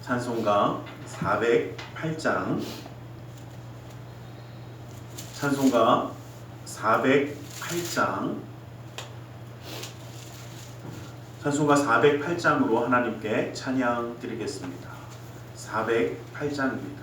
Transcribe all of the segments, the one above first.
찬송가 408장, 찬송가 408장, 찬송가 408장으로 하나님께 찬양 드리겠습니다. 408장입니다.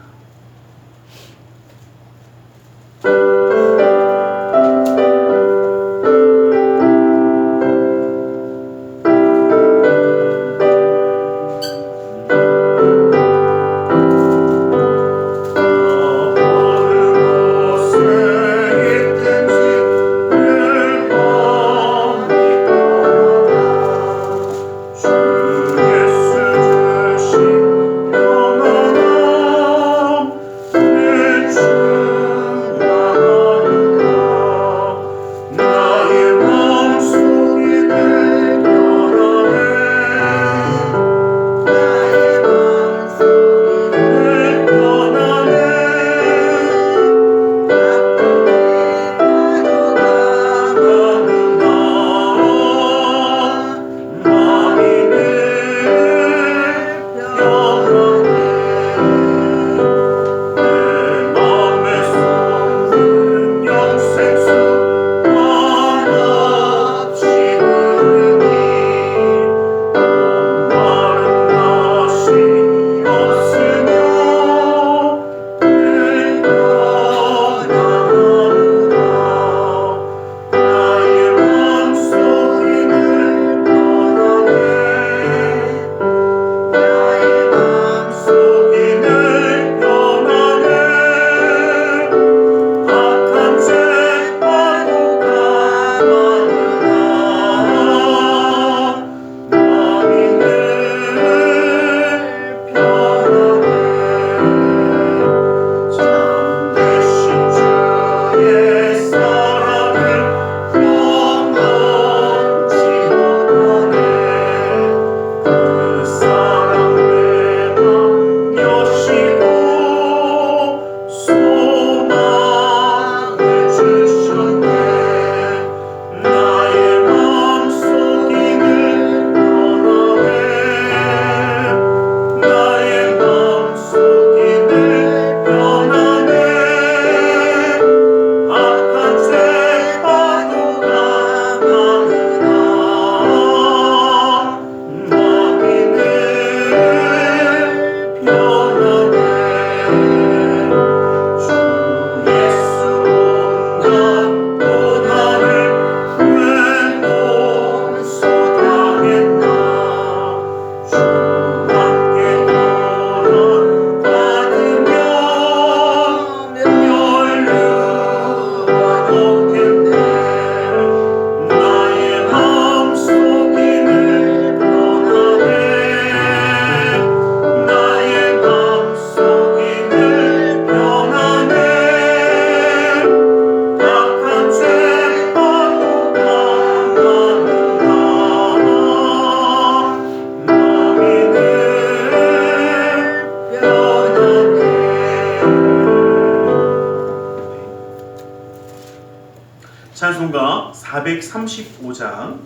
찬송가 435장,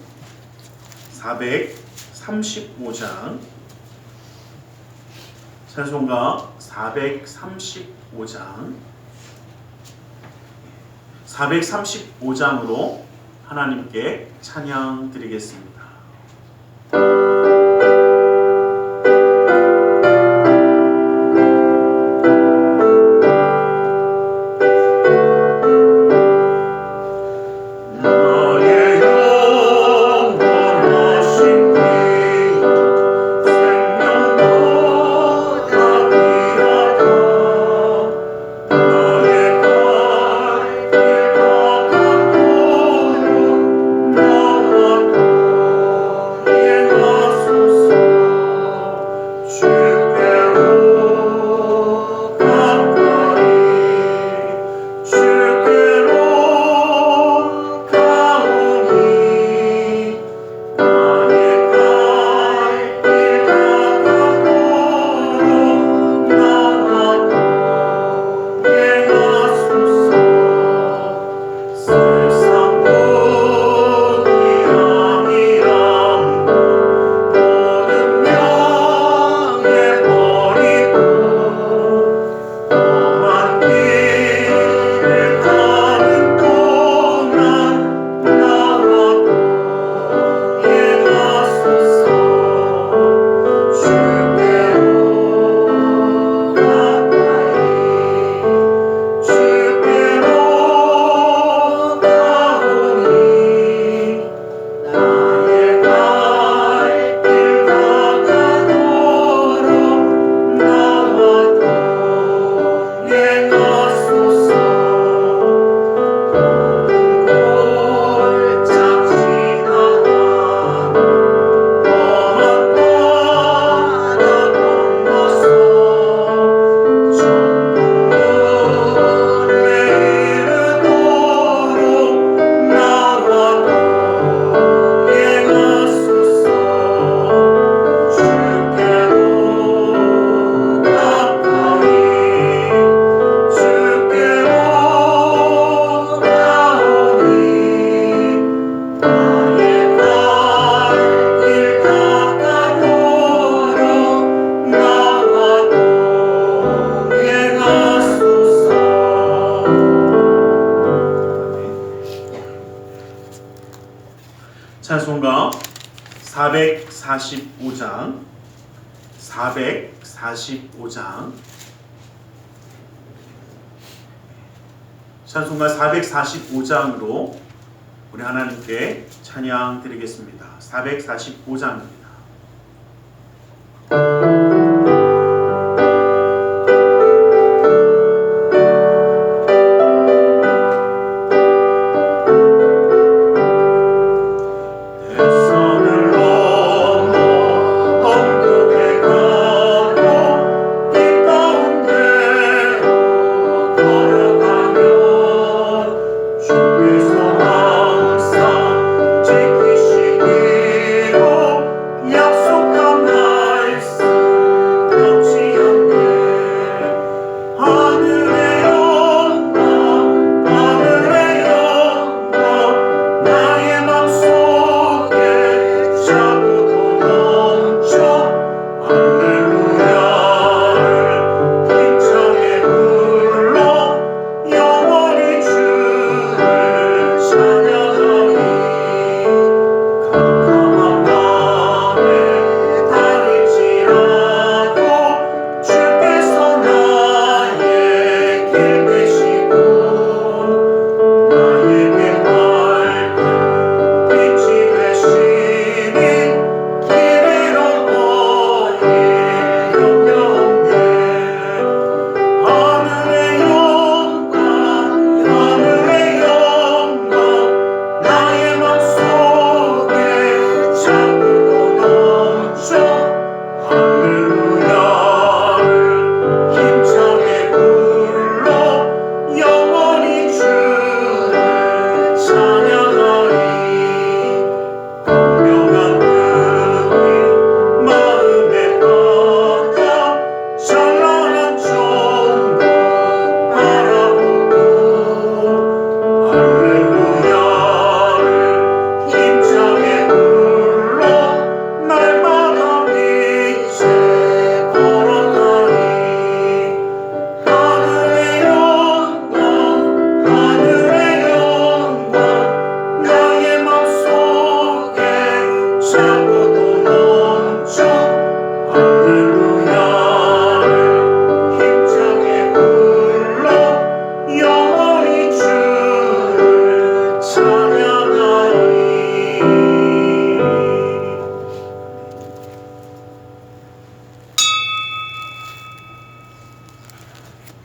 435장, 찬송가 435장, 435장으로 하나님께 찬양 드리겠습니다. 예와 445장 찬송가 445장으로 우리 하나님께 찬양 드리겠습니다. 445장입니다.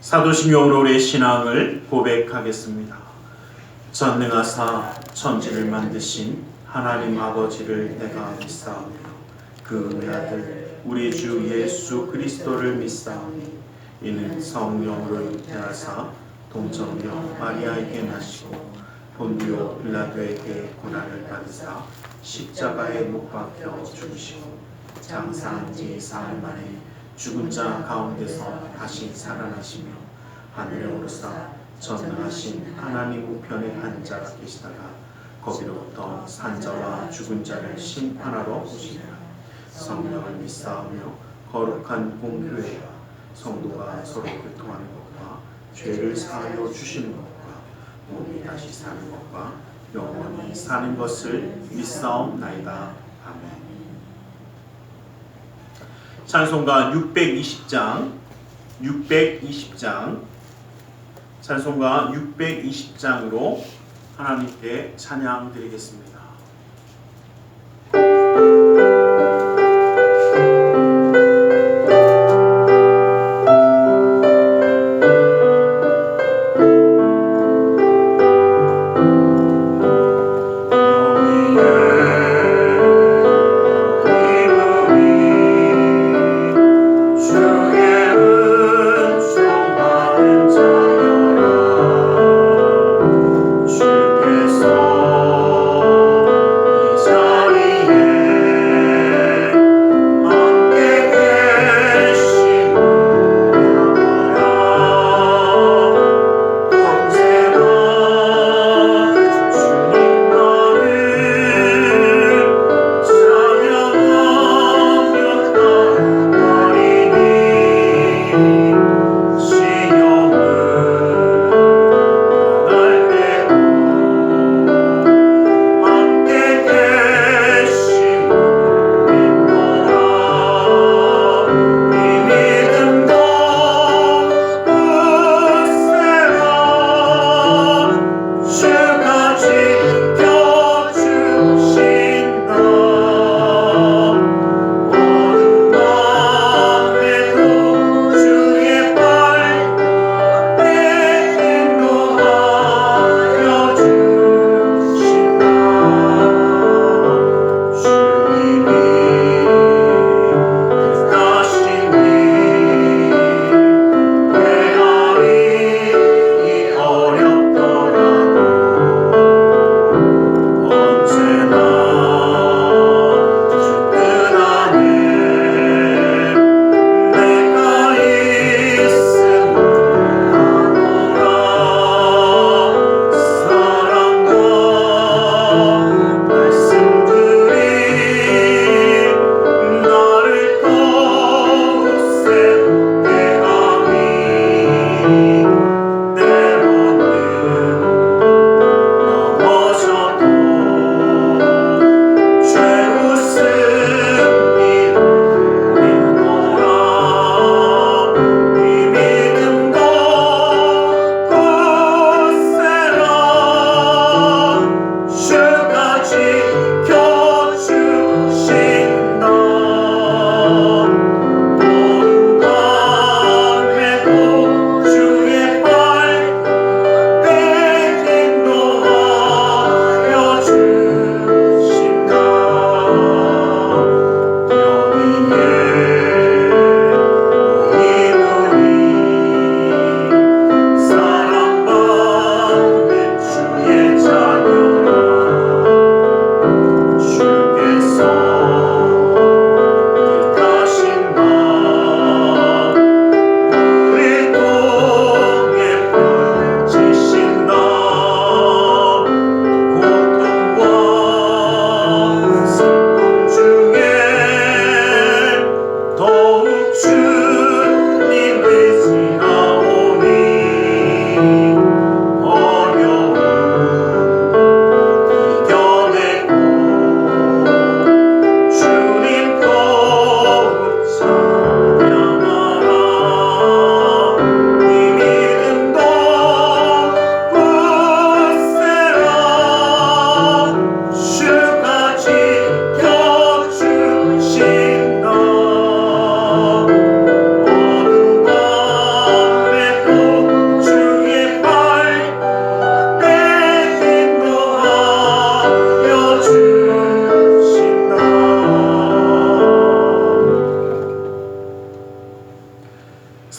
사도신경으로 우리의 신앙을 고백하겠습니다. 전능하사 천지를 만드신 하나님 아버지를 내가 믿사오며 그 외아들 우리 주 예수 그리스도를 믿사오니 이는 성령으로 잉태하사 동정녀 마리아에게 나시고 본디오 빌라도에게 고난을 받으사 십자가에 못 박혀 죽으시고 장사한 지 사흘 만에 죽은 자 가운데서 다시 살아나시며 하늘에 오르사 전능하신 하나님 우편에 앉아 계시다가 거기로부터 산자와 죽은 자를 심판하러 오시리라. 성령을 믿사오며 거룩한 공교회와 성도가 서로 교통하는 것과 죄를 사하여 주시는 것과 몸이 다시 사는 것과 영원히 사는 것을 믿사옵나이다. 아멘. 찬송가 620장 찬송가 620장으로 하나님께 찬양 드리겠습니다. 주께서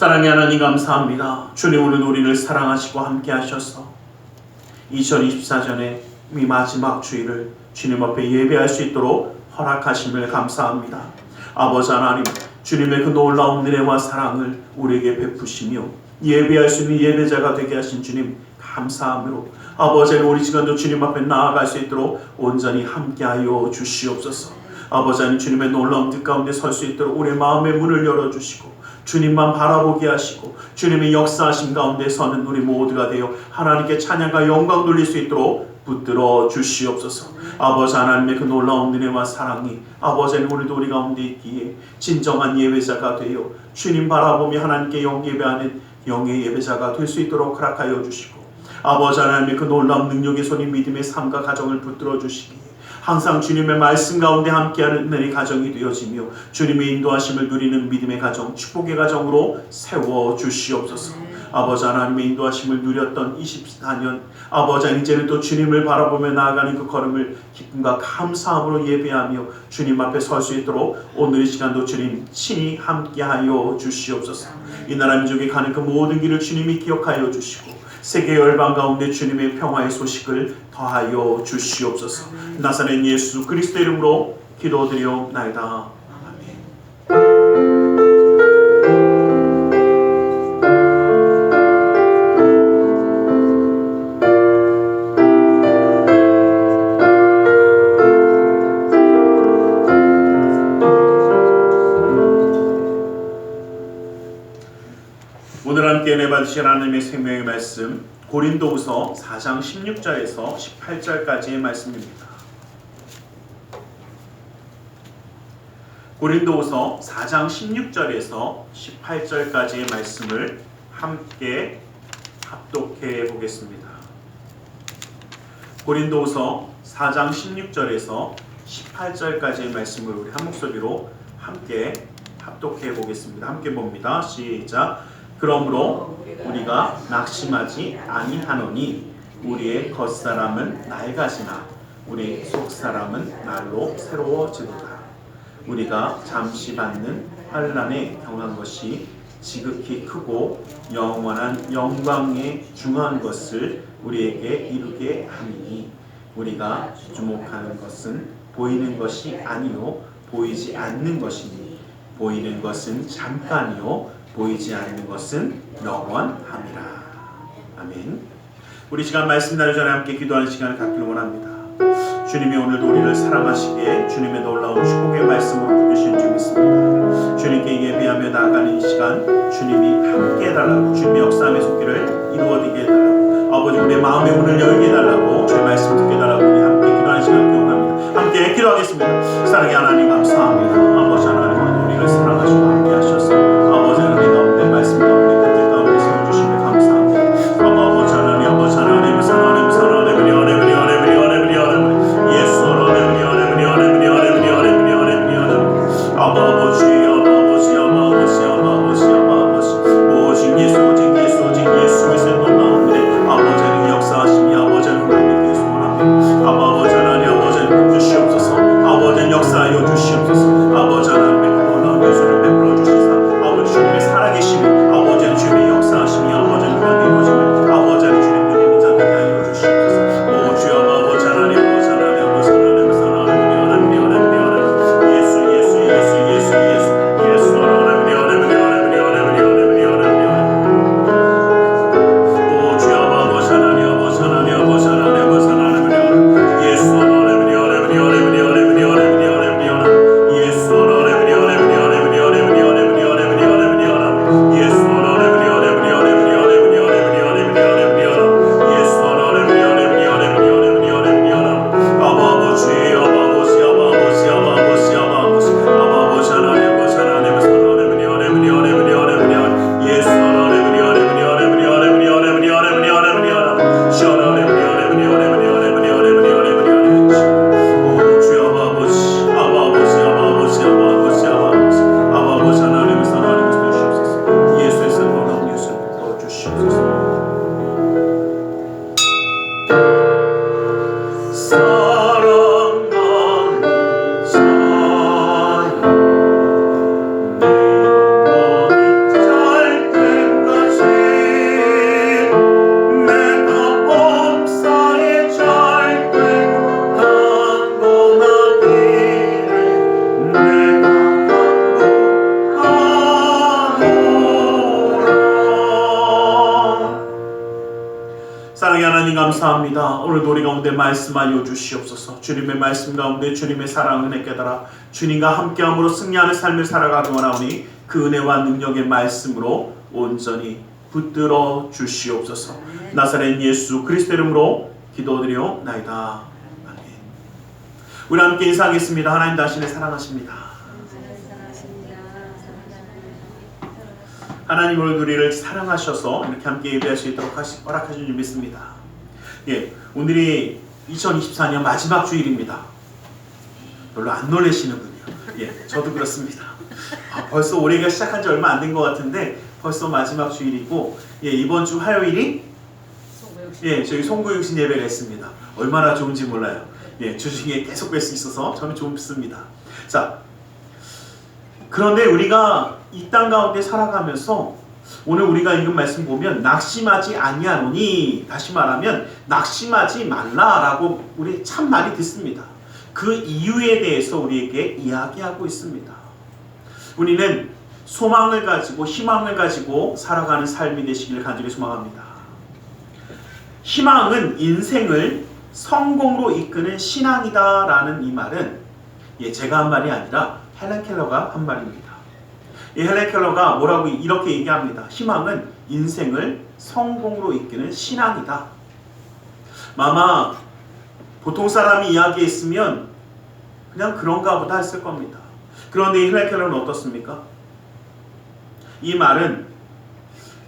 사랑의 하나님 감사합니다. 주님 오늘 우리를 사랑하시고 함께 하셔서 2024년의 이 마지막 주일을 주님 앞에 예배할 수 있도록 허락하심을 감사합니다. 아버지 하나님, 주님의 그 놀라운 은혜와 사랑을 우리에게 베푸시며 예배할 수 있는 예배자가 되게 하신 주님 감사함으로 아버지 우리 시간도 주님 앞에 나아갈 수 있도록 온전히 함께하여 주시옵소서. 아버지 하나님, 주님의 놀라운 뜻 가운데 설 수 있도록 우리의 마음의 문을 열어주시고 주님만 바라보게 하시고 주님의 역사하심 가운데 서는 우리 모두가 되어 하나님께 찬양과 영광 돌릴 수 있도록 붙들어 주시옵소서. 아버지 하나님의 그 놀라운 은혜와 사랑이 아버지 오늘도 우리 가운데 있기에 진정한 예배자가 되어 주님 바라보며 하나님께 영예배하는 영의 예배자가 될 수 있도록 허락하여 주시고 아버지 하나님의 그 놀라운 능력의 손이 믿음의 삶과 가정을 붙들어 주시기에 항상 주님의 말씀 가운데 함께하는 은혜의 가정이 되어지며 주님의 인도하심을 누리는 믿음의 가정, 축복의 가정으로 세워 주시옵소서. 아버지 하나님의 인도하심을 누렸던 24년 아버지 하나님, 이제는 또 주님을 바라보며 나아가는 그 걸음을 기쁨과 감사함으로 예배하며 주님 앞에 설 수 있도록 오늘 이 시간도 주님 친히 함께하여 주시옵소서. 이 나라 민족에 가는 그 모든 길을 주님이 기억하여 주시고 세계 열방 가운데 주님의 평화의 소식을 더하여 주시옵소서. 나사렛 예수 그리스도 이름으로 기도드리옵나이다. 아멘. 오늘 함께 은혜 받으실 하나님의 생명의 말씀 고린도후서 4장 16절에서 18절까지의 말씀입니다. 고린도후서 4장 16절에서 18절까지의 말씀을 함께 합독해 보겠습니다. 고린도후서 4장 16절에서 18절까지의 말씀을 우리 한 목소리로 함께 합독해 보겠습니다. 함께 봅니다. 시작. 그러므로 우리가 낙심하지 아니하노니 우리의 겉사람은 낡아지나 우리 속사람은 날로 새로워지도다. 우리가 잠시 받는 환난에 경한 것이 지극히 크고 영원한 영광에 중한 것을 우리에게 이루게 하니 우리가 주목하는 것은 보이는 것이 아니요 보이지 않는 것이니 보이는 것은 잠깐이요 보이지 않는 것은 영원함이라. 아멘. 우리 시간 말씀 나누기 전에 함께 기도하는 시간을 갖기를 원합니다. 주님이 오늘도 우리를 사랑하시기에 주님의 놀라운 축복의 말씀으로 붙드신 줄 믿습니다. 주님께 예배하며 나아가는 이 시간 주님이 함께 해달라고 주님의 역사함의 속기를 이루어지게 해달라고 아버지 우리의 마음의 문을 열게 해달라고 주의 말씀 듣게 해달라고 우리 함께 기도하는 시간 기원합니다. 함께 기도하겠습니다. 사랑의 하나님 감사합니다. 아버지 하나님 오늘 우리를 사랑하시고 함께 하셔서 아버지 하나님 가운데 말씀 가운데 그 뜻 가운데 세워주시며 감사합니다. 아버지 하나님 사랑하는 역사하여 주시옵소서. 아버지 하나님의 놀라운 예수를 베풀어 하나님 감사합니다. 오늘 우리 가운데 말씀하여 주시옵소서. 주님의 말씀 가운데 주님의 사랑 은혜 깨달아 주님과 함께함으로 승리하는 삶을 살아가기 원하오니 그 은혜와 능력의 말씀으로 온전히 붙들어 주시옵소서. 나사렛 예수 그리스도 이름으로 기도드리옵나이다. 아멘. 우리 함께 인사하겠습니다. 하나님 당신을 사랑하십니다. 하나님 오늘 우리를 사랑하셔서 이렇게 함께 예배할 수 있도록 허락하신 줄 믿습니다. 예, 오늘이 2024년 마지막 주일입니다. 별로 안 놀라시는군요. 예, 저도 그렇습니다. 벌써 올해가 시작한 지 얼마 안 된 것 같은데 벌써 마지막 주일이고, 예, 이번 주 화요일이 저희 송구육신 예배가 있습니다. 얼마나 좋은지 몰라요. 예, 주중에 계속 뵐 수 있어서 저는 좋습니다. 자, 그런데 우리가 이 땅 가운데 살아가면서 오늘 우리가 읽은 말씀 보면 낙심하지 아니하노니, 다시 말하면 낙심하지 말라라고 우리 참 많이 듣습니다. 그 이유에 대해서 우리에게 이야기하고 있습니다. 우리는 소망을 가지고 희망을 가지고 살아가는 삶이 되시기를 간절히 소망합니다. 희망은 인생을 성공으로 이끄는 신앙이다라는 이 말은 제가 한 말이 아니라 헬렌 켈러가 한 말입니다. 이 헬렌 켈러가 뭐라고 이렇게 얘기합니다. 희망은 인생을 성공으로 이끄는 신앙이다. 아마 보통 사람이 이야기했으면 그냥 그런가 보다 했을 겁니다. 그런데 이 헬렌 켈러는 어떻습니까? 이 말은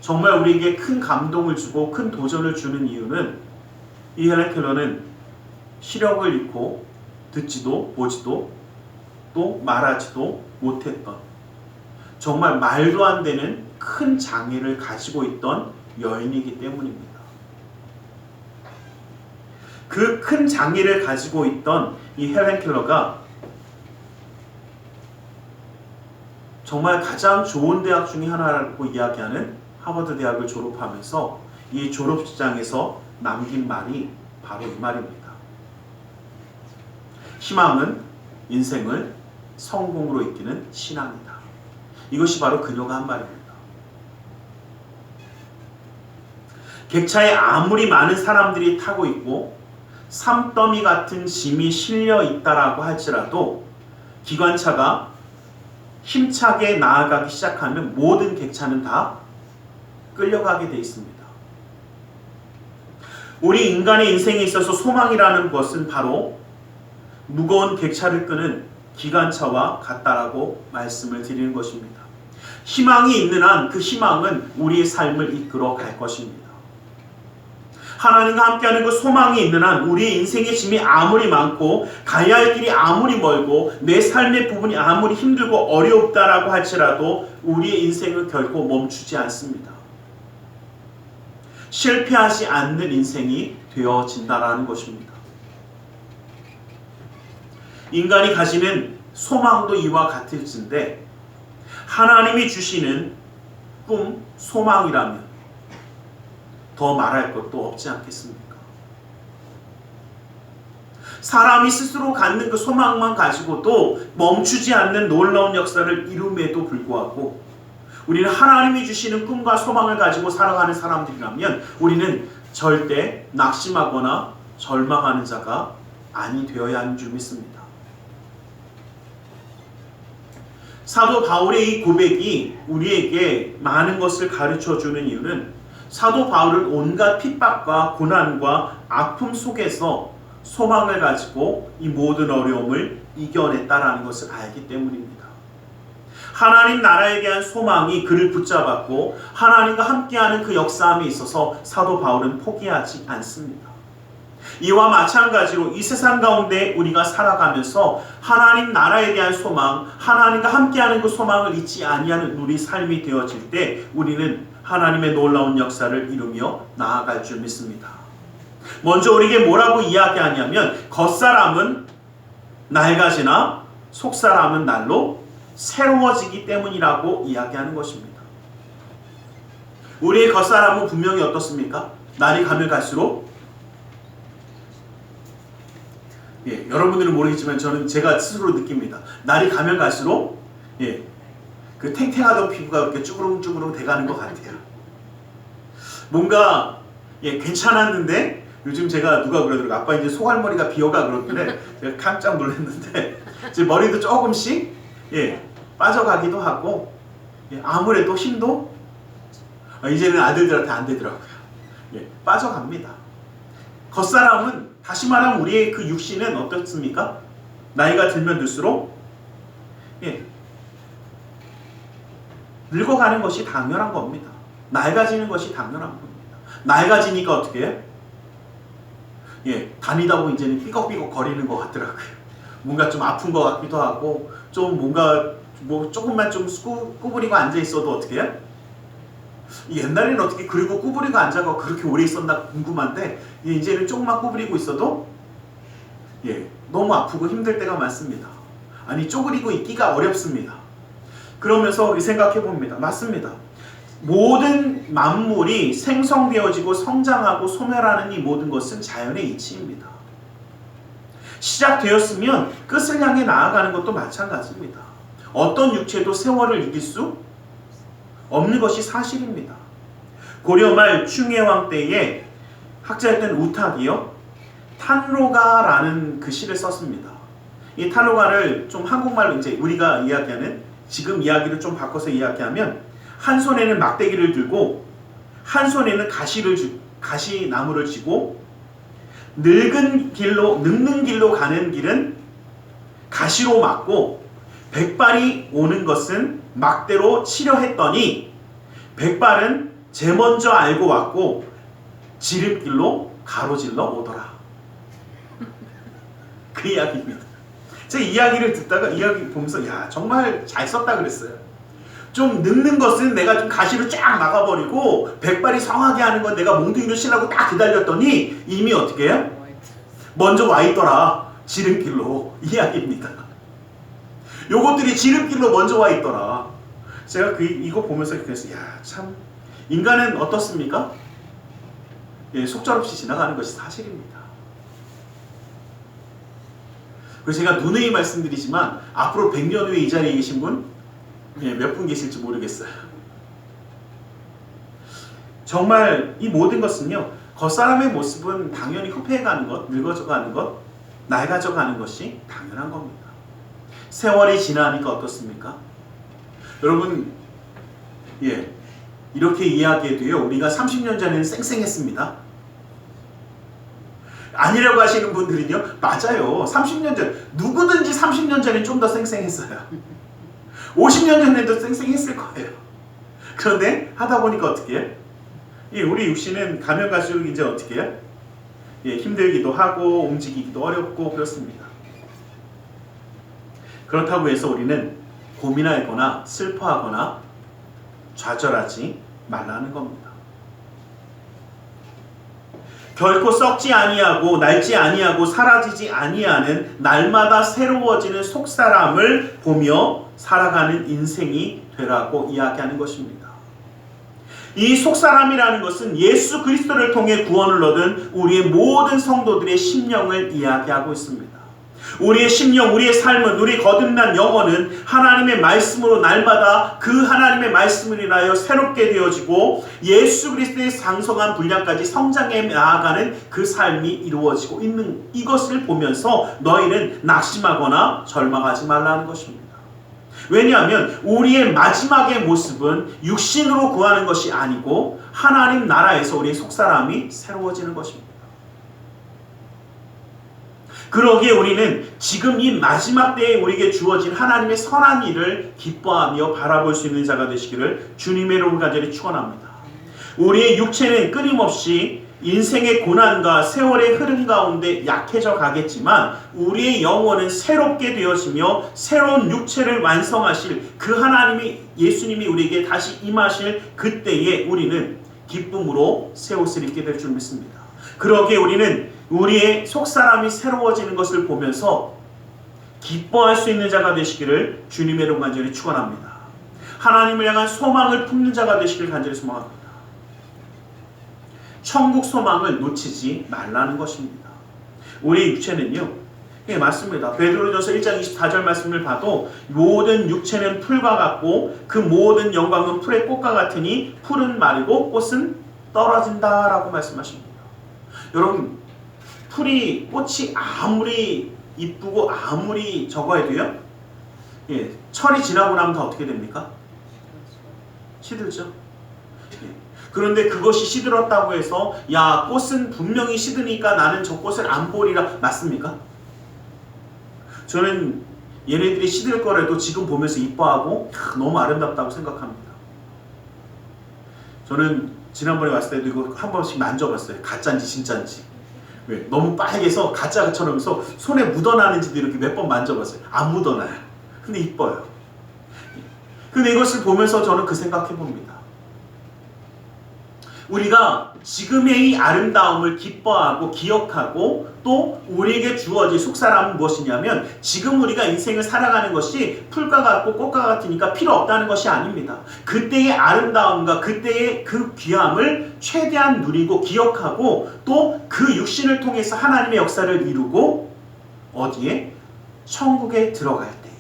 정말 우리에게 큰 감동을 주고 큰 도전을 주는 이유는 이 헬렌 켈러는 시력을 잃고 듣지도 보지도 또 말하지도 못했던, 정말 말도 안 되는 큰 장애를 가지고 있던 여인이기 때문입니다. 그 큰 장애를 가지고 있던 이 헬렌 켈러가 정말 가장 좋은 대학 중에 하나라고 이야기하는 하버드 대학을 졸업하면서 이 졸업식장에서 남긴 말이 바로 이 말입니다. 희망은 인생을 성공으로 이끄는 신앙이다. 이것이 바로 그녀가 한 말입니다. 객차에 아무리 많은 사람들이 타고 있고 산더미 같은 짐이 실려 있다라고 할지라도 기관차가 힘차게 나아가기 시작하면 모든 객차는 다 끌려가게 되어 있습니다. 우리 인간의 인생에 있어서 소망이라는 것은 바로 무거운 객차를 끄는 기관차와 같다라고 말씀을 드리는 것입니다. 희망이 있는 한 그 희망은 우리의 삶을 이끌어 갈 것입니다. 하나님과 함께하는 그 소망이 있는 한 우리의 인생의 짐이 아무리 많고 가야 할 길이 아무리 멀고 내 삶의 부분이 아무리 힘들고 어렵다라고 할지라도 우리의 인생은 결코 멈추지 않습니다. 실패하지 않는 인생이 되어진다라는 것입니다. 인간이 가지는 소망도 이와 같을진데 하나님이 주시는 꿈, 소망이라면 더 말할 것도 없지 않겠습니까? 사람이 스스로 갖는 그 소망만 가지고도 멈추지 않는 놀라운 역사를 이룸에도 불구하고 우리는 하나님이 주시는 꿈과 소망을 가지고 살아가는 사람들이라면 우리는 절대 낙심하거나 절망하는 자가 아니 되어야 하는 줄 믿습니다. 사도 바울의 이 고백이 우리에게 많은 것을 가르쳐주는 이유는 사도 바울은 온갖 핍박과 고난과 아픔 속에서 소망을 가지고 이 모든 어려움을 이겨냈다라는 것을 알기 때문입니다. 하나님 나라에 대한 소망이 그를 붙잡았고 하나님과 함께하는 그 역사함에 있어서 사도 바울은 포기하지 않습니다. 이와 마찬가지로 이 세상 가운데 우리가 살아가면서 하나님 나라에 대한 소망, 하나님과 함께하는 그 소망을 잊지 아니하는 우리 삶이 되어질 때 우리는 하나님의 놀라운 역사를 이루며 나아갈 줄 믿습니다. 먼저 우리에게 뭐라고 이야기하냐면 겉사람은 낡아지나 속사람은 날로 새로워지기 때문이라고 이야기하는 것입니다. 우리의 겉사람은 분명히 어떻습니까? 날이 가면 갈수록 여러분들은 모르겠지만 저는 제가 스스로 느낍니다. 날이 가면 갈수록 그 탱탱하던 피부가 이렇게 쭈그릉쭈그릉 돼가는 것 같아요. 뭔가 예, 괜찮았는데 요즘 제가 누가 그러더라고요. 아빠 이제 소갈머리가 비어가 그러길래 제가 깜짝 놀랐는데 이제 머리도 조금씩 예, 빠져가기도 하고 예, 아무래도 힘도 이제는 아들들한테 안 되더라고요. 예, 빠져갑니다. 겉사람은 다시 말하면 우리의 그 육신은 어떻습니까? 나이가 들면 들수록 예, 늙어가는 것이 당연한 겁니다. 낡아지는 것이 당연한 겁니다. 낡아지니까 어떻게 해요? 예, 다니다 보면 이제는 삐걱삐걱 거리는 것 같더라고요. 뭔가 좀 아픈 것 같기도 하고 좀 뭔가 뭐 조금만 좀 구부리고 앉아 있어도 어떻게 해요? 옛날에는 어떻게 그리고 구부리고 앉아가 그렇게 오래 있었나 궁금한데 이제는 조금만 구부리고 있어도 예, 너무 아프고 힘들 때가 많습니다. 아니 쪼그리고 있기가 어렵습니다. 그러면서 생각해 봅니다. 맞습니다. 모든 만물이 생성되어지고 성장하고 소멸하는 이 모든 것은 자연의 이치입니다. 시작되었으면 끝을 향해 나아가는 것도 마찬가지입니다. 어떤 육체도 세월을 이길 수 없는 것이 사실입니다. 고려말 충혜왕 때에 학자였던 우탁이요 탄로가라는 그 시를 썼습니다. 이 탄로가를 좀 한국말로 이제 우리가 이야기하는 지금 이야기를 좀 바꿔서 이야기하면 한 손에는 막대기를 들고 한 손에는 가시나무를 쥐고 늙는 길로 가는 길은 가시로 막고 백발이 오는 것은 막대로 치려 했더니 백발은 제 먼저 알고 왔고 지름길로 가로질러 오더라. 그 이야기입니다. 제가 이야기를 듣다가 이야기 보면서 야 정말 잘 썼다 그랬어요. 좀 늙는 것은 내가 좀 가시로 쫙 막아버리고 백발이 성하게 하는 건 내가 몽둥이로 치려고 딱 기다렸더니 이미 어떻게 해요? 먼저 와 있더라. 지름길로. 이야기입니다. 요것들이 지름길로 먼저 와 있더라. 제가 이거 보면서 그랬어요. 야 참 인간은 어떻습니까? 예, 속절없이 지나가는 것이 사실입니다. 그래서 제가 누누이 말씀드리지만 앞으로 100년 후에 이 자리에 계신 분 몇 분 계실지 모르겠어요. 정말 이 모든 것은요. 겉사람의 모습은 당연히 후패해가는 것, 늙어져가는 것, 낡아져가는 것이 당연한 겁니다. 세월이 지나니까 어떻습니까? 여러분 예, 이렇게 이야기해도요. 우리가 30년 전에는 쌩쌩했습니다. 아니라고 하시는 분들은요. 맞아요. 30년 전 누구든지 30년 전에 좀 더 쌩쌩했어요. 50년 전에도 쌩쌩했을 거예요. 그런데 하다 보니까 어떻게 해요? 예, 우리 육신은 가면 갈수록 이제 어떻게 해요? 예, 힘들기도 하고 움직이기도 어렵고 그렇습니다. 그렇다고 해서 우리는 고민하거나 슬퍼하거나 좌절하지 말라는 겁니다. 결코 썩지 아니하고 낡지 아니하고 사라지지 아니하는 날마다 새로워지는 속사람을 보며 살아가는 인생이 되라고 이야기하는 것입니다. 이 속사람이라는 것은 예수 그리스도를 통해 구원을 얻은 우리의 모든 성도들의 심령을 이야기하고 있습니다. 우리의 심령, 우리의 삶은, 우리 거듭난 영혼은 하나님의 말씀으로 날마다 그 하나님의 말씀을 인하여 새롭게 되어지고 예수 그리스도의 장성한 분량까지 성장해 나아가는 그 삶이 이루어지고 있는 이것을 보면서 너희는 낙심하거나 절망하지 말라는 것입니다. 왜냐하면 우리의 마지막의 모습은 육신으로 구하는 것이 아니고 하나님 나라에서 우리의 속사람이 새로워지는 것입니다. 그러기에 우리는 지금 이 마지막 때에 우리에게 주어진 하나님의 선한 일을 기뻐하며 바라볼 수 있는 자가 되시기를 주님의 이름으로 간절히 축원합니다. 우리의 육체는 끊임없이 인생의 고난과 세월의 흐름 가운데 약해져 가겠지만 우리의 영혼은 새롭게 되어지며 새로운 육체를 완성하실 그 하나님이 예수님이 우리에게 다시 임하실 그때에 우리는 기쁨으로 새 옷을 입게 될 줄 믿습니다. 그러기에 우리는 우리의 속사람이 새로워지는 것을 보면서 기뻐할 수 있는 자가 되시기를 주님의 이름으로 간절히 축원합니다. 하나님을 향한 소망을 품는 자가 되시기를 간절히 소망합니다. 천국 소망을 놓치지 말라는 것입니다. 우리 육체는요. 예, 맞습니다. 베드로전서 1장 24절 말씀을 봐도 모든 육체는 풀과 같고 그 모든 영광은 풀의 꽃과 같으니 풀은 마르고 꽃은 떨어진다라고 말씀하십니다. 여러분, 꽃이 아무리 이쁘고 아무리 저거 해도요, 철이 지나고 나면 다 어떻게 됩니까? 시들죠. 그런데 그것이 시들었다고 해서 야, 꽃은 분명히 시드니까 나는 저 꽃을 안 보리라, 맞습니까? 저는 얘네들이 시들 거라도 지금 보면서 이뻐하고 너무 아름답다고 생각합니다. 저는 지난번에 왔을 때도 이거 한 번씩 만져봤어요. 가짜인지 진짜인지. 왜? 너무 빨개서 가짜처럼 해서 손에 묻어나는지도 이렇게 몇 번 만져봤어요. 안 묻어나요. 근데 이뻐요. 근데 이것을 보면서 저는 그 생각해봅니다. 우리가 지금의 이 아름다움을 기뻐하고 기억하고 또 우리에게 주어질 속사람은 무엇이냐면, 지금 우리가 인생을 살아가는 것이 풀과 같고 꽃과 같으니까 필요 없다는 것이 아닙니다. 그때의 아름다움과 그때의 그 귀함을 최대한 누리고 기억하고 또 그 육신을 통해서 하나님의 역사를 이루고 어디에? 천국에 들어갈 때에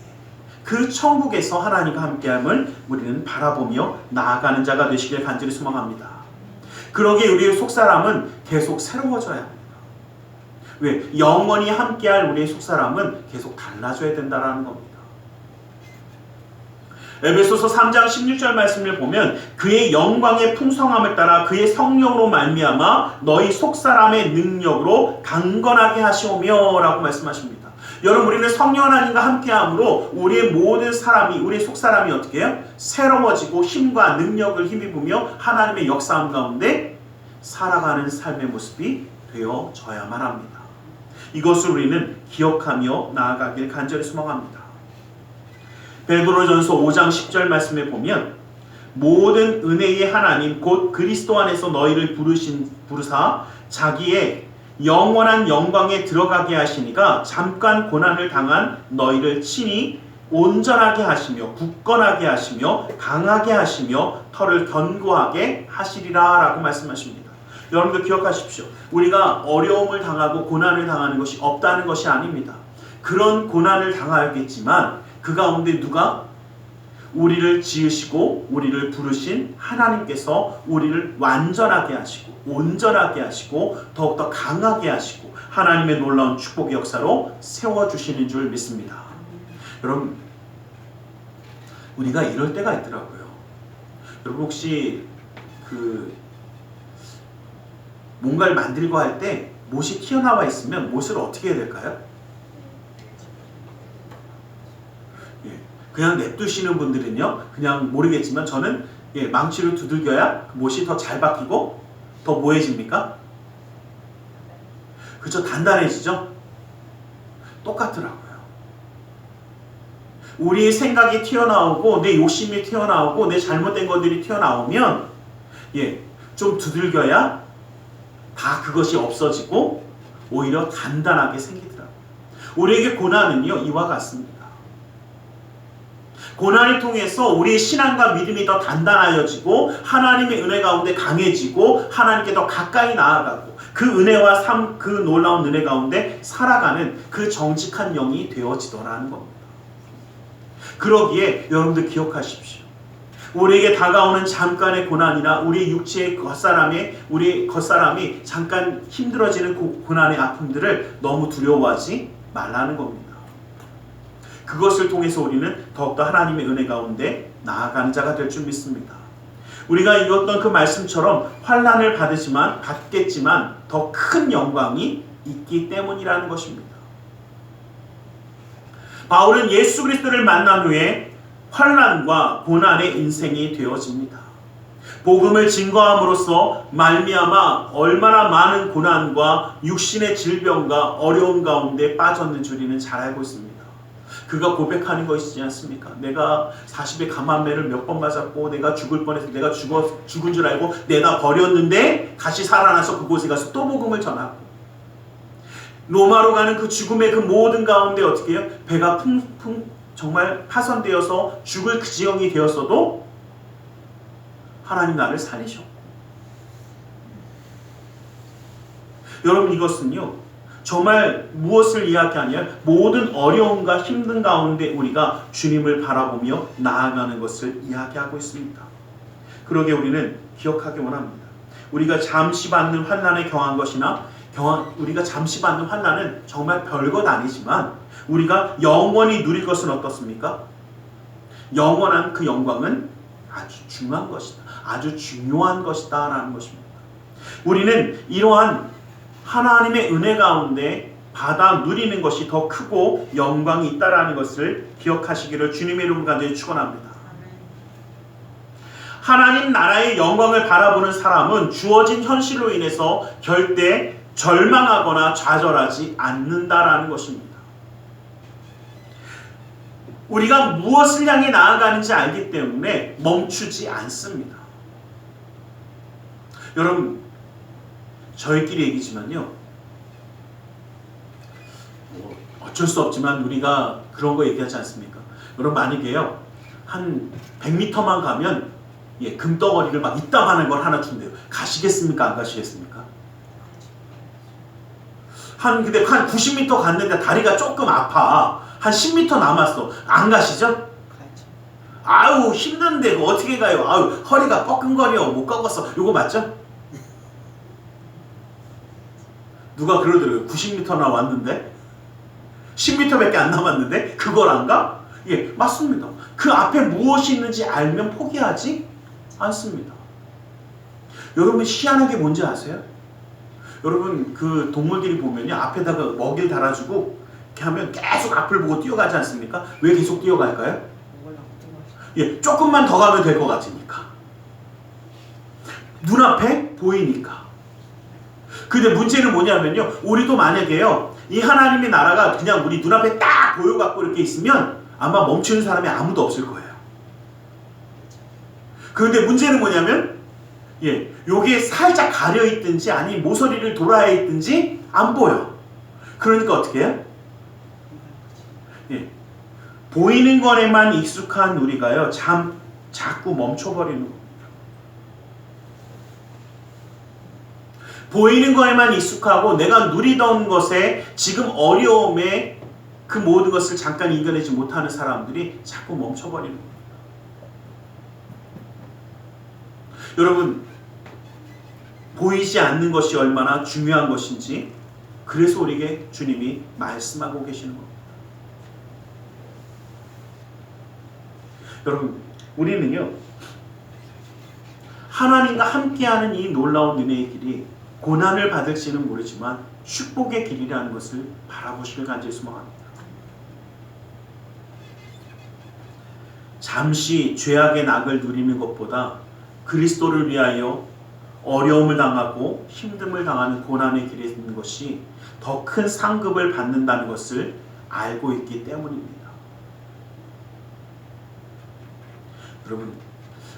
그 천국에서 하나님과 함께함을 우리는 바라보며 나아가는 자가 되시길 간절히 소망합니다. 그러기에 우리의 속사람은 계속 새로워져야 합니다. 왜? 영원히 함께할 우리의 속사람은 계속 달라져야 된다는 겁니다. 에베소서 3장 16절 말씀을 보면 그의 영광의 풍성함을 따라 그의 성령으로 말미암아 너희 속사람의 능력으로 강건하게 하시오며 라고 말씀하십니다. 여러분, 우리는 성령 하나님과 함께함으로 우리의 모든 사람이, 우리의 속사람이 어떻게 해요? 새로워지고 힘과 능력을 힘입으며 하나님의 역사함 가운데 살아가는 삶의 모습이 되어져야만 합니다. 이것을 우리는 기억하며 나아가길 간절히 소망합니다. 베드로전서 5장 10절 말씀에 보면 모든 은혜의 하나님 곧 그리스도 안에서 너희를 부르사 자기의 영원한 영광에 들어가게 하시니가 잠깐 고난을 당한 너희를 친히 온전하게 하시며 굳건하게 하시며 강하게 하시며 터를 견고하게 하시리라 라고 말씀하십니다. 여러분들 기억하십시오. 우리가 어려움을 당하고 고난을 당하는 것이 없다는 것이 아닙니다. 그런 고난을 당하겠지만 그 가운데 누가? 우리를 지으시고 우리를 부르신 하나님께서 우리를 완전하게 하시고 온전하게 하시고 더욱더 강하게 하시고 하나님의 놀라운 축복의 역사로 세워주시는 줄 믿습니다. 여러분, 우리가 이럴 때가 있더라고요. 여러분 혹시 뭔가를 만들고 할 때 못이 튀어나와 있으면 못을 어떻게 해야 될까요? 그냥 냅두시는 분들은요, 그냥 모르겠지만 저는 망치로 두들겨야 못이 더 잘 박히고 더 뭐해집니까? 그쵸? 단단해지죠? 똑같더라고요. 우리의 생각이 튀어나오고 내 욕심이 튀어나오고 내 잘못된 것들이 튀어나오면 좀 두들겨야 다 그것이 없어지고 오히려 단단하게 생기더라고요. 우리에게 고난은요, 이와 같습니다. 고난을 통해서 우리의 신앙과 믿음이 더 단단하여지고 하나님의 은혜 가운데 강해지고 하나님께 더 가까이 나아가고 그 은혜와 그 놀라운 은혜 가운데 살아가는 그 정직한 영이 되어지더라는 겁니다. 그러기에 여러분들 기억하십시오. 우리에게 다가오는 잠깐의 고난이나 우리 육체의 우리 겉사람이 잠깐 힘들어지는 고난의 아픔들을 너무 두려워하지 말라는 겁니다. 그것을 통해서 우리는 더욱더 하나님의 은혜 가운데 나아가는 자가 될 줄 믿습니다. 우리가 읽었던 그 말씀처럼 환난을 받겠지만 더 큰 영광이 있기 때문이라는 것입니다. 바울은 예수 그리스도를 만난 후에 환난과 고난의 인생이 되어집니다. 복음을 증거함으로써 말미암아 얼마나 많은 고난과 육신의 질병과 어려움 가운데 빠졌는 줄 우리는 잘 알고 있습니다. 그가 고백하는 것이지 않습니까? 내가 40의 감암매를 몇 번 맞았고 내가 죽을 뻔해서 내가 죽은 줄 알고 내가 버렸는데 다시 살아나서 그곳에 가서 또 복음을 전하고 로마로 가는 그 죽음의 그 모든 가운데 어떻게 해요? 배가 정말 파손되어서 죽을 그 지경이 되었어도 하나님 나를 살리셨고, 여러분 이것은요 정말 무엇을 이야기하냐? 모든 어려움과 힘든 가운데 우리가 주님을 바라보며 나아가는 것을 이야기하고 있습니다. 그러기에 우리는 기억하기 원합니다. 우리가 잠시 받는 환난에 경한 것이나 우리가 잠시 받는 환난은 정말 별것 아니지만 우리가 영원히 누릴 것은 어떻습니까? 영원한 그 영광은 아주 중요한 것이다. 아주 중요한 것이다 라는 것입니다. 우리는 이러한 하나님의 은혜 가운데 받아 누리는 것이 더 크고 영광이 있다라는 것을 기억하시기를 주님의 이름으로 간절히 축원합니다. 하나님 나라의 영광을 바라보는 사람은 주어진 현실로 인해서 절대 절망하거나 좌절하지 않는다라는 것입니다. 우리가 무엇을 향해 나아가는지 알기 때문에 멈추지 않습니다. 여러분, 저희끼리 얘기지만요, 어쩔 수 없지만 우리가 그런 거 얘기하지 않습니까? 여러분, 만약에요 한 100m만 가면 금덩어리를 막 이따만한 걸 하나 준대요. 가시겠습니까? 안 가시겠습니까? 근데 한 90m 갔는데 다리가 조금 아파. 한 10m 남았어. 안 가시죠? 아유, 힘든데 그거 어떻게 가요? 아유, 허리가 뻐끔거려. 못 가겠어. 요거 맞죠? 누가 그러더라고요. 90m나 왔는데 10m밖에 안 남았는데 그걸 안 가? 예, 맞습니다. 그 앞에 무엇이 있는지 알면 포기하지 않습니다. 여러분, 희한한 게 뭔지 아세요? 여러분, 그 동물들이 보면요, 앞에다가 먹이를 달아주고 이렇게 하면 계속 앞을 보고 뛰어가지 않습니까? 왜 계속 뛰어갈까요? 예, 조금만 더 가면 될 것 같으니까. 눈앞에 보이니까. 근데 문제는 뭐냐면요, 우리도 만약에요 이 하나님의 나라가 그냥 우리 눈앞에 딱 보여갖고 이렇게 있으면 아마 멈추는 사람이 아무도 없을 거예요. 그런데 문제는 뭐냐면, 여기에 살짝 가려있든지 아니면 모서리를 돌아야 있든지 안 보여. 그러니까 어떻게 해요? 보이는 것에만 익숙한 우리가요 자꾸 멈춰버리는 겁니다. 보이는 것에만 익숙하고 내가 누리던 것에 지금 어려움에 그 모든 것을 잠깐 이겨내지 못하는 사람들이 자꾸 멈춰버리는 겁니다. 여러분, 보이지 않는 것이 얼마나 중요한 것인지 그래서 우리에게 주님이 말씀하고 계시는 겁니다. 여러분, 우리는요 하나님과 함께하는 이 놀라운 은혜의 길이 고난을 받을지는 모르지만 축복의 길이라는 것을 바라보시길 간절히 소망합니다. 잠시 죄악의 낙을 누리는 것보다 그리스도를 위하여 어려움을 당하고 힘듦을 당하는 고난의 길에 있는 것이 더 큰 상급을 받는다는 것을 알고 있기 때문입니다. 여러분,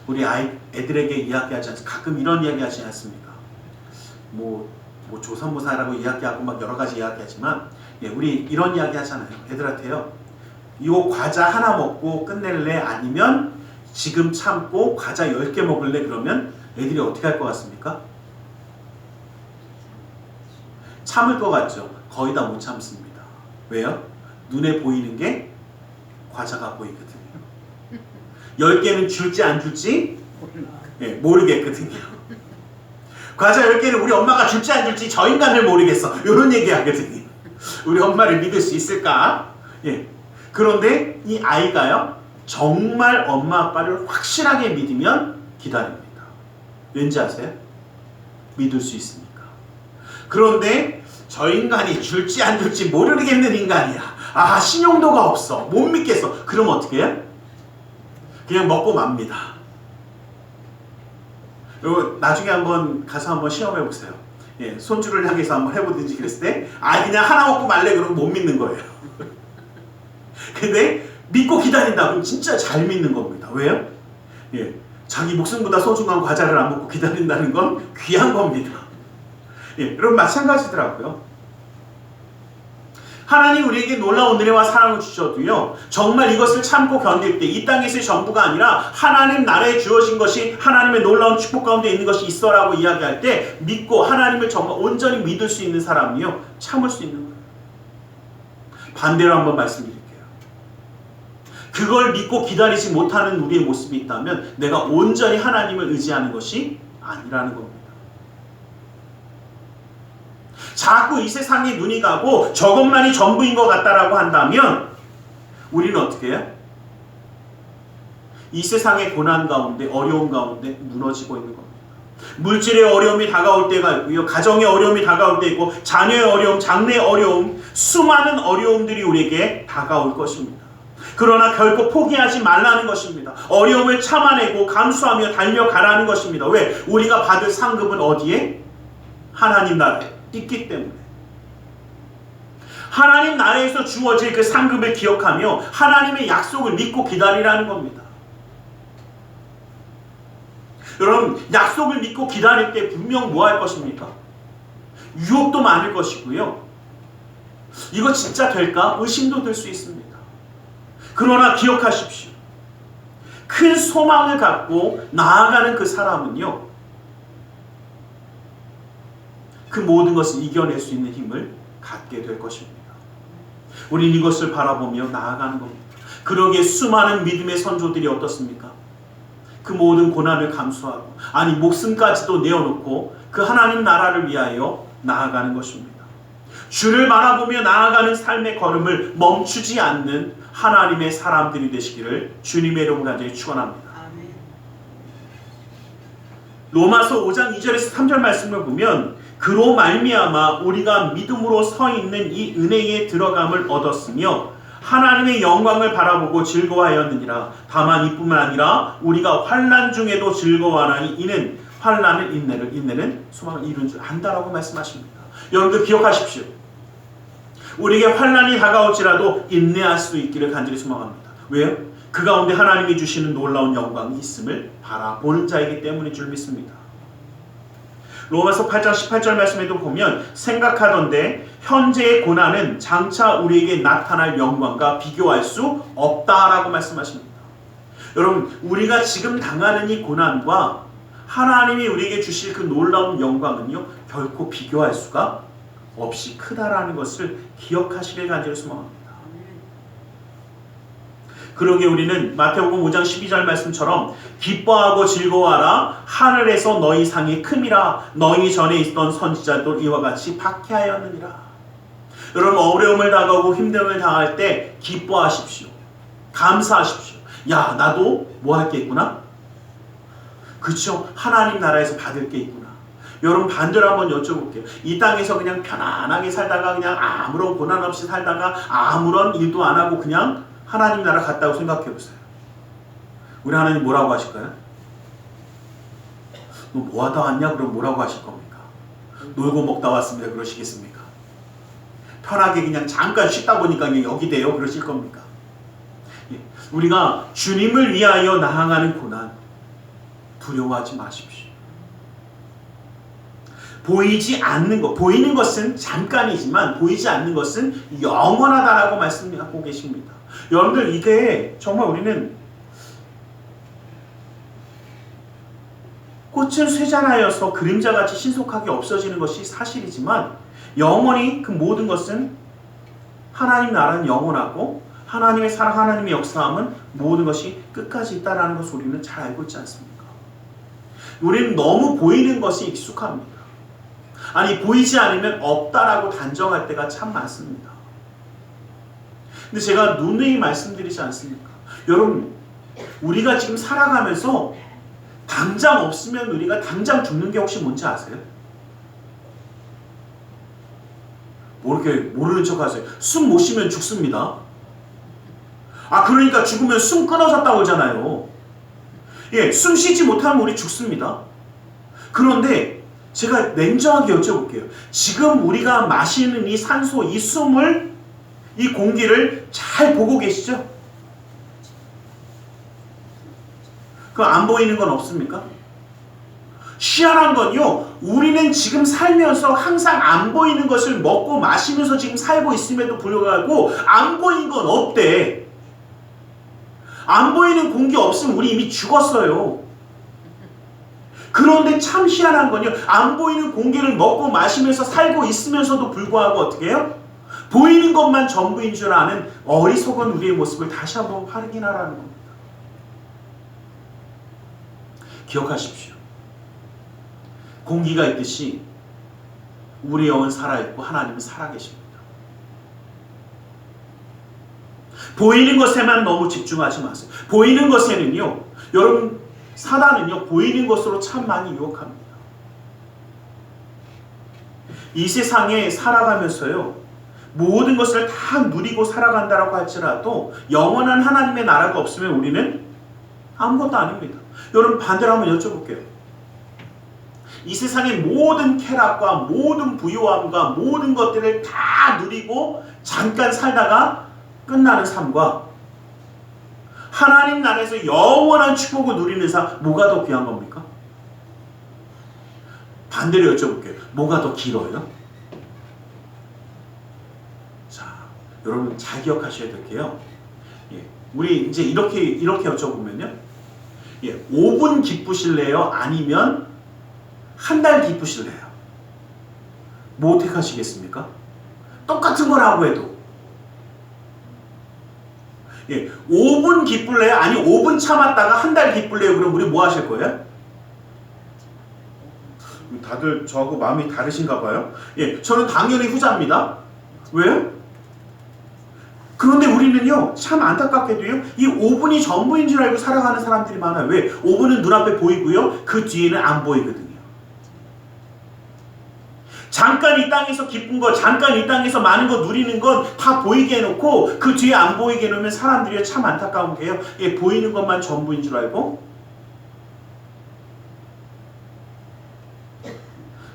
우리 애들에게 이야기하지 않습니까? 가끔 이런 이야기 하지 않습니까? 뭐 조선모사라고 이야기하고 막 여러 가지 이야기하지만, 우리 이런 이야기 하잖아요. 애들한테요, 이거 과자 하나 먹고 끝낼래? 아니면 지금 참고 과자 10개 먹을래? 그러면 애들이 어떻게 할 것 같습니까? 참을 것 같죠? 거의 다 못 참습니다. 왜요? 눈에 보이는 게 과자가 보이거든요. 10개는 줄지 안 줄지 모르겠거든요. 과자 10개는 우리 엄마가 줄지 안 줄지 저 인간을 모르겠어. 이런 얘기 하거든요. 우리 엄마를 믿을 수 있을까? 그런데 이 아이가요 정말 엄마 아빠를 확실하게 믿으면 기다립니다. 왠지 아세요? 믿을 수 있으니까. 그런데 저 인간이 줄지 안 줄지 모르겠는 인간이야. 신용도가 없어. 못 믿겠어. 그럼 어떻게 해요? 그냥 먹고 맙니다. 여러분, 나중에 한번 가서 한번 시험해 보세요. 손주를 향해서 한번 해보든지 그랬을 때 그냥 하나 먹고 말래 그러면 못 믿는 거예요. 근데 믿고 기다린다 그럼 진짜 잘 믿는 겁니다. 왜요? 자기 목숨보다 소중한 과자를 안 먹고 기다린다는 건 귀한 겁니다. 여러분, 마찬가지더라고요. 하나님 우리에게 놀라운 은혜와 사랑을 주셔도요 정말 이것을 참고 견딜 때 이 땅에서의 전부가 아니라 하나님 나라에 주어진 것이 하나님의 놀라운 축복 가운데 있는 것이 있어라고 이야기할 때 믿고 하나님을 정말 온전히 믿을 수 있는 사람이요 참을 수 있는 거예요. 반대로 한번 말씀드릴게요. 그걸 믿고 기다리지 못하는 우리의 모습이 있다면 내가 온전히 하나님을 의지하는 것이 아니라는 겁니다. 자꾸 이 세상에 눈이 가고 저것만이 전부인 것 같다라고 한다면 우리는 어떻게 해요? 이 세상의 고난 가운데, 어려움 가운데 무너지고 있는 겁니다. 물질의 어려움이 다가올 때가 있고요. 가정의 어려움이 다가올 때 있고, 자녀의 어려움, 장래의 어려움, 수많은 어려움들이 우리에게 다가올 것입니다. 그러나 결코 포기하지 말라는 것입니다. 어려움을 참아내고 감수하며 달려가라는 것입니다. 왜? 우리가 받을 상급은 어디에? 하나님 나라에 있기 때문에. 하나님 나라에서 주어질 그 상급을 기억하며 하나님의 약속을 믿고 기다리라는 겁니다. 여러분, 약속을 믿고 기다릴 때 분명 뭐 할 것입니까? 유혹도 많을 것이고요. 이거 진짜 될까? 의심도 들 수 있습니다. 그러나 기억하십시오. 큰 소망을 갖고 나아가는 그 사람은요, 그 모든 것을 이겨낼 수 있는 힘을 갖게 될 것입니다. 우리는 이것을 바라보며 나아가는 겁니다. 그러기에 수많은 믿음의 선조들이 어떻습니까? 그 모든 고난을 감수하고, 아니 목숨까지도 내어놓고 그 하나님 나라를 위하여 나아가는 것입니다. 주를 바라보며 나아가는 삶의 걸음을 멈추지 않는 하나님의 사람들이 되시기를 주님의 이름으로 간절히 축원합니다. 로마서 5장 2절에서 3절 말씀을 보면, 그로 말미암아 우리가 믿음으로 서 있는 이 은혜에 들어감을 얻었으며 하나님의 영광을 바라보고 즐거워하였느니라. 다만 이뿐만 아니라 우리가 환난 중에도 즐거워하나니 이는 환난은 인내는 소망을 이룬 줄 안다라고 말씀하십니다. 여러분들 기억하십시오. 우리에게 환난이 다가올지라도 인내할 수 있기를 간절히 소망합니다. 왜요? 그 가운데 하나님이 주시는 놀라운 영광이 있음을 바라보는 자이기 때문인 줄 믿습니다. 로마서 8장 18절 말씀에도 보면, 생각하던대 현재의 고난은 장차 우리에게 나타날 영광과 비교할 수 없다라고 말씀하십니다. 여러분, 우리가 지금 당하는 이 고난과 하나님이 우리에게 주실 그 놀라운 영광은요, 결코 비교할 수가 없이 크다라는 것을 기억하시길 간절히 소망합니다. 그러기에 우리는 마태복음 5장 12절 말씀처럼 기뻐하고 즐거워하라, 하늘에서 너희 상이 큼이라, 너희 전에 있던 선지자도 이와 같이 박해하였느니라. 여러분, 어려움을 당하고 힘듦을 당할 때 기뻐하십시오. 감사하십시오. 야, 나도 뭐 할 게 있구나? 그렇죠? 하나님 나라에서 받을 게 있구나. 여러분, 반대로 한번 여쭤볼게요. 이 땅에서 그냥 편안하게 살다가, 그냥 아무런 고난 없이 살다가 아무런 일도 안 하고 그냥 하나님 나라 갔다고 생각해 보세요. 우리 하나님 뭐라고 하실까요? 너 뭐 하다 왔냐? 그럼 뭐라고 하실 겁니까? 놀고 먹다 왔습니다. 그러시겠습니까? 편하게 그냥 잠깐 쉬다 보니까 그냥 여기 돼요. 그러실 겁니까? 예. 우리가 주님을 위하여 나아가는 고난 두려워하지 마십시오. 보이지 않는 것, 보이는 것은 잠깐이지만 보이지 않는 것은 영원하다라고 말씀하고 계십니다. 여러분들, 이게 정말 우리는 꽃은 쇠잔하여서 그림자같이 신속하게 없어지는 것이 사실이지만 영원히 그 모든 것은, 하나님 나라는 영원하고 하나님의 사랑, 하나님의 역사함은 모든 것이 끝까지 있다는 것을 우리는 잘 알고 있지 않습니까? 우리는 너무 보이는 것이 익숙합니다. 아니, 보이지 않으면 없다라고 단정할 때가 참 많습니다. 근데 제가 누누이 말씀드리지 않습니까? 여러분, 우리가 지금 살아가면서 당장 없으면 우리가 당장 죽는 게 혹시 뭔지 아세요? 뭐 이렇게 모르는 척 하세요? 숨 못 쉬면 죽습니다. 그러니까 죽으면 숨 끊어졌다고 하잖아요. 예, 숨 쉬지 못하면 우리 죽습니다. 그런데 제가 냉정하게 여쭤볼게요. 지금 우리가 마시는 이 산소, 이 숨을, 이 공기를 잘 보고 계시죠? 그럼 안 보이는 건 없습니까? 희한한 건요, 우리는 지금 살면서 항상 안 보이는 것을 먹고 마시면서 지금 살고 있음에도 불구하고 안 보이는 건 없대. 안 보이는 공기 없으면 우리 이미 죽었어요. 그런데 참 희한한 건요, 안 보이는 공기를 먹고 마시면서 살고 있으면서도 불구하고 어떻게 해요? 보이는 것만 전부인 줄 아는 어리석은 우리의 모습을 다시 한번 확인하라는 겁니다. 기억하십시오. 공기가 있듯이 우리 영은 살아있고 하나님은 살아계십니다. 보이는 것에만 너무 집중하지 마세요. 보이는 것에는요, 여러분, 사단은요, 보이는 것으로 참 많이 유혹합니다. 이 세상에 살아가면서요, 모든 것을 다 누리고 살아간다라고 할지라도 영원한 하나님의 나라가 없으면 우리는 아무것도 아닙니다. 여러분, 반대로 한번 여쭤볼게요. 이 세상의 모든 쾌락과 모든 부유함과 모든 것들을 다 누리고 잠깐 살다가 끝나는 삶과 하나님 나라에서 영원한 축복을 누리는 삶, 뭐가 더 귀한 겁니까? 반대로 여쭤볼게요. 뭐가 더 길어요? 자, 여러분 잘 기억하셔야 될 게요. 예, 우리 이제 이렇게 여쭤보면요. 예, 5분 기쁘실래요? 아니면 한 달 기쁘실래요? 뭐 택하시겠습니까? 똑같은 거라고 해도. 예, 5분 기쁠래요? 아니 5분 참았다가 한 달 기쁠래요? 그럼 우리 뭐 하실 거예요? 다들 저하고 마음이 다르신가 봐요. 예, 저는 당연히 후자입니다. 왜요? 그런데 우리는요, 참 안타깝게도요, 이 5분이 전부인 줄 알고 살아가는 사람들이 많아요. 왜? 5분은 눈앞에 보이고요, 그 뒤에는 안 보이거든요. 잠깐 이 땅에서 기쁜 거, 잠깐 이 땅에서 많은 거 누리는 건 다 보이게 해놓고 그 뒤에 안 보이게 해놓으면 사람들이 참 안타까운 게요. 예, 보이는 것만 전부인 줄 알고.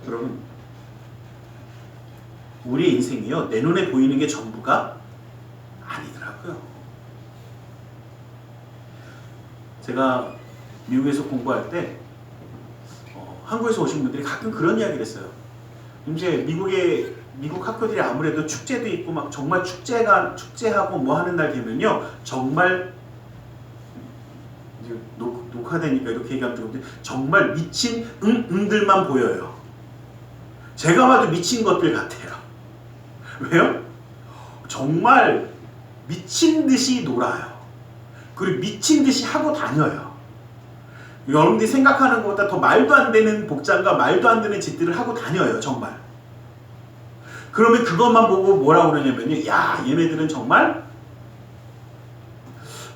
여러분, 우리 인생이요, 내 눈에 보이는 게 전부가 아니더라고요. 제가 미국에서 공부할 때 한국에서 오신 분들이 가끔 그런 이야기를 했어요. 이제 미국 학교들이 아무래도 축제도 있고 막 정말 축제하고 뭐 하는 날 되면요, 정말 이제 녹화되니까 이렇게 얘기하면 좋은데 정말 미친 응들만 보여요. 제가 봐도 미친 것들 같아요. 왜요? 정말 미친 듯이 놀아요. 그리고 미친 듯이 하고 다녀요. 여러분들이 생각하는 것보다 더 말도 안 되는 복장과 말도 안 되는 짓들을 하고 다녀요. 정말. 그러면 그것만 보고 뭐라고 그러냐면요, 야, 얘네들은 정말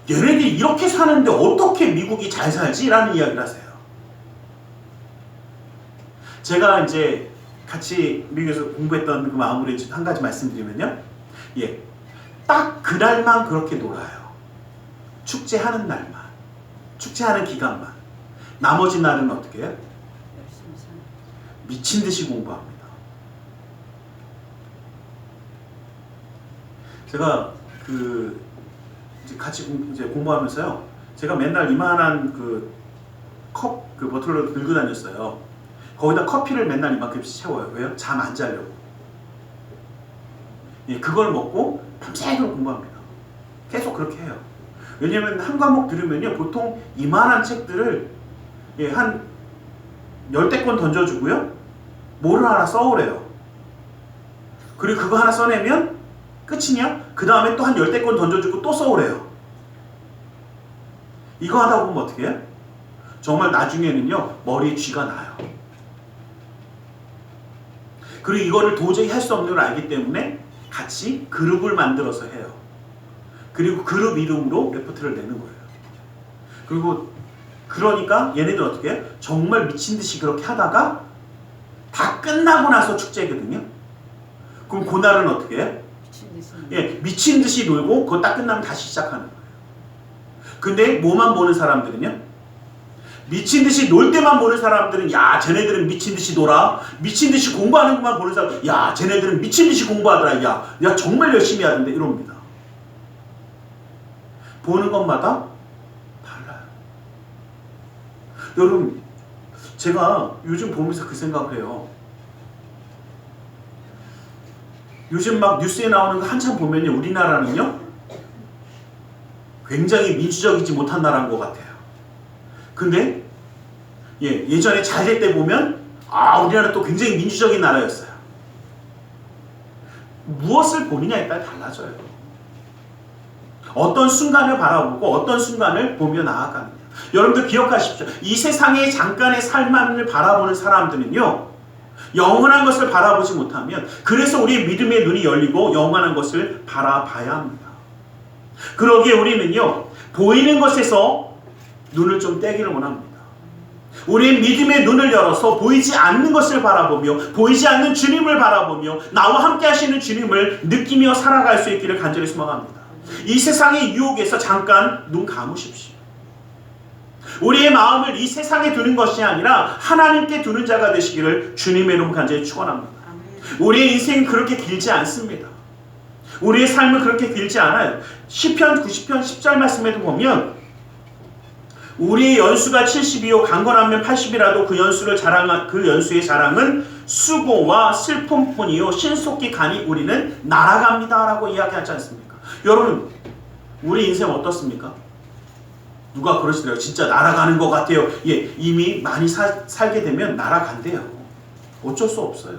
얘네들이 이렇게 사는데 어떻게 미국이 잘 살지? 라는 이야기를 하세요. 제가 이제 같이 미국에서 공부했던 그 마음으로 한 가지 말씀드리면요, 예, 딱 그날만 그렇게 놀아요. 축제하는 날만, 축제하는 기간만. 나머지 날은 어떻게 해요? 미친 듯이 공부합니다. 제가 이제 같이 공부하면서요, 제가 맨날 이만한 그 버틀러를 들고 다녔어요. 거기다 커피를 맨날 이만큼씩 채워요. 왜요? 잠 안 자려고. 예, 그걸 먹고 밤새도록 공부합니다. 계속 그렇게 해요. 왜냐면 한 과목 들으면요, 보통 이만한 책들을, 예, 한 10권 던져주고요, 뭐를 하나 써오래요. 그리고 그거 하나 써내면 끝이냐? 그 다음에 또 한 10권 던져주고 또 써오래요. 이거 하다 보면 어떻게 해요? 정말 나중에는요, 머리에 쥐가 나요. 그리고 이거를 도저히 할 수 없는 걸 알기 때문에 같이 그룹을 만들어서 해요. 그리고 그룹 이름으로 레포트를 내는 거예요. 그리고 그러니까 얘네들 어떻게 해요? 정말 미친 듯이 그렇게 하다가 다 끝나고 나서 축제거든요. 그럼 그날은 어떻게 해요? 예, 미친 듯이 놀고 그거 딱 끝나면 다시 시작하는 거예요. 근데 뭐만 보는 사람들은요, 미친 듯이 놀 때만 보는 사람들은, 야, 쟤네들은 미친 듯이 놀아. 미친 듯이 공부하는 것만 보는 사람, 야, 쟤네들은 미친 듯이 공부하더라. 야, 정말 열심히 하던데, 이럽니다. 보는 것마다 달라요. 여러분, 제가 요즘 보면서 그 생각을 해요. 요즘 막 뉴스에 나오는 거 한참 보면요, 우리나라는요, 굉장히 민주적이지 못한 나라인 것 같아요. 근데 예, 예전에 잘 될 때 보면 우리나라 또 굉장히 민주적인 나라였어요. 무엇을 보느냐에 따라 달라져요. 어떤 순간을 바라보고 어떤 순간을 보며 나아가느냐. 여러분들 기억하십시오. 이 세상의 잠깐의 삶을 바라보는 사람들은요, 영원한 것을 바라보지 못하면, 그래서 우리의 믿음의 눈이 열리고 영원한 것을 바라봐야 합니다. 그러기에 우리는요, 보이는 것에서 눈을 좀 떼기를 원합니다. 우리의 믿음의 눈을 열어서 보이지 않는 것을 바라보며, 보이지 않는 주님을 바라보며, 나와 함께 하시는 주님을 느끼며 살아갈 수 있기를 간절히 소망합니다. 이 세상의 유혹에서 잠깐 눈 감으십시오. 우리의 마음을 이 세상에 두는 것이 아니라 하나님께 두는 자가 되시기를 주님의 이름 간절히 축원합니다. 우리의 인생은 그렇게 길지 않습니다. 우리의 삶은 그렇게 길지 않아요. 시편 90편 10절 말씀에도 보면, 우리의 연수가 70이요 강건하면 80이라도 그 연수의 자랑은 수고와 슬픔뿐이요 신속히 가니 우리는 날아갑니다 라고 이야기하지 않습니까? 여러분, 우리 인생 어떻습니까? 누가 그러시더라고요. 진짜 날아가는 것 같아요. 예, 이미 많이 살게 되면 날아간대요. 어쩔 수 없어요.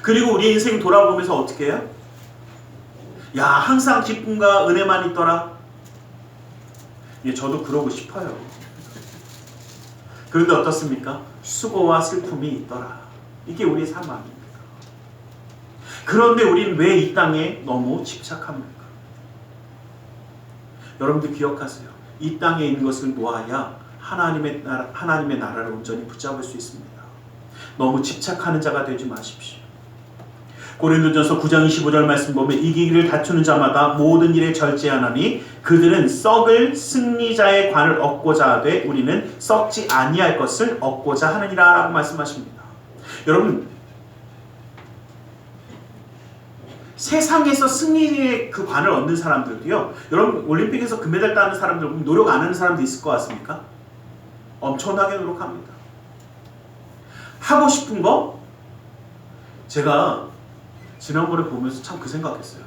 그리고 우리 인생 돌아보면서 어떻게 해요? 야, 항상 기쁨과 은혜만 있더라. 예, 저도 그러고 싶어요. 그런데 어떻습니까? 수고와 슬픔이 있더라. 이게 우리의 삶 아닙니까? 그런데 우리는 왜 이 땅에 너무 집착합니까? 여러분들 기억하세요. 이 땅에 있는 것을 놓아야 하나님의 나라를 온전히 붙잡을 수 있습니다. 너무 집착하는 자가 되지 마십시오. 고린도전서 9장 25절 말씀 보면, 이기기를 다투는 자마다 모든 일에 절제하나니 그들은 썩을 승리자의 관을 얻고자 하되 우리는 썩지 아니할 것을 얻고자 하느니라 라고 말씀하십니다. 여러분, 세상에서 승리의 그 관을 얻는 사람들도요, 여러분 올림픽에서 금메달 따는 사람들 보면 노력 안 하는 사람도 있을 것 같습니까? 엄청나게 노력합니다. 하고 싶은 거, 제가 지난번에 보면서 참 그 생각했어요.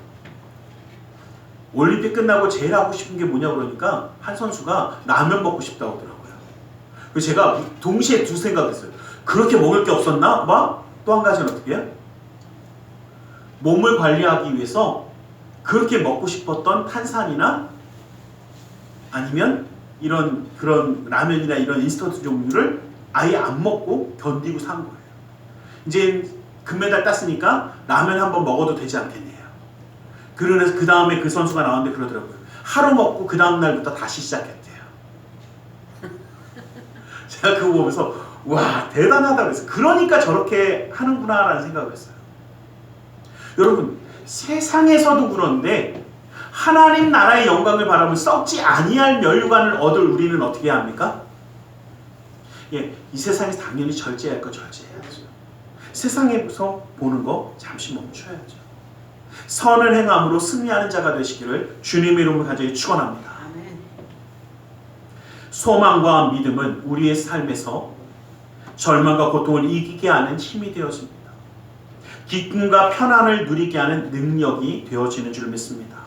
올림픽 끝나고 제일 하고 싶은 게 뭐냐 그러니까 한 선수가 라면 먹고 싶다고 하더라고요. 그래서 제가 동시에 두 생각했어요. 그렇게 먹을 게 없었나? 또 한 가지는 어떻게 해요? 몸을 관리하기 위해서 그렇게 먹고 싶었던 탄산이나 아니면 그런 라면이나 이런 인스턴트 종류를 아예 안 먹고 견디고 산 거예요. 이제 금메달 땄으니까 라면 한번 먹어도 되지 않겠네요. 그래서 그 다음에 그 선수가 나왔는데 그러더라고요. 하루 먹고 그 다음 날부터 다시 시작했대요. 제가 그거 보면서 와, 대단하다 그랬어요. 그러니까 저렇게 하는구나 라는 생각을 했어요. 여러분, 세상에서도 그런데 하나님 나라의 영광을 바라보면 썩지 아니할 면류관을 얻을 우리는 어떻게 해야 합니까? 예, 이 세상에서 당연히 절제할 거 절제해야죠. 세상에서 보는 거 잠시 멈춰야죠. 선을 행함으로 승리하는 자가 되시기를 주님의 이름으로 간절히 축원합니다. 소망과 믿음은 우리의 삶에서 절망과 고통을 이기게 하는 힘이 되어집니다. 기쁨과 편안을 누리게 하는 능력이 되어지는 줄 믿습니다.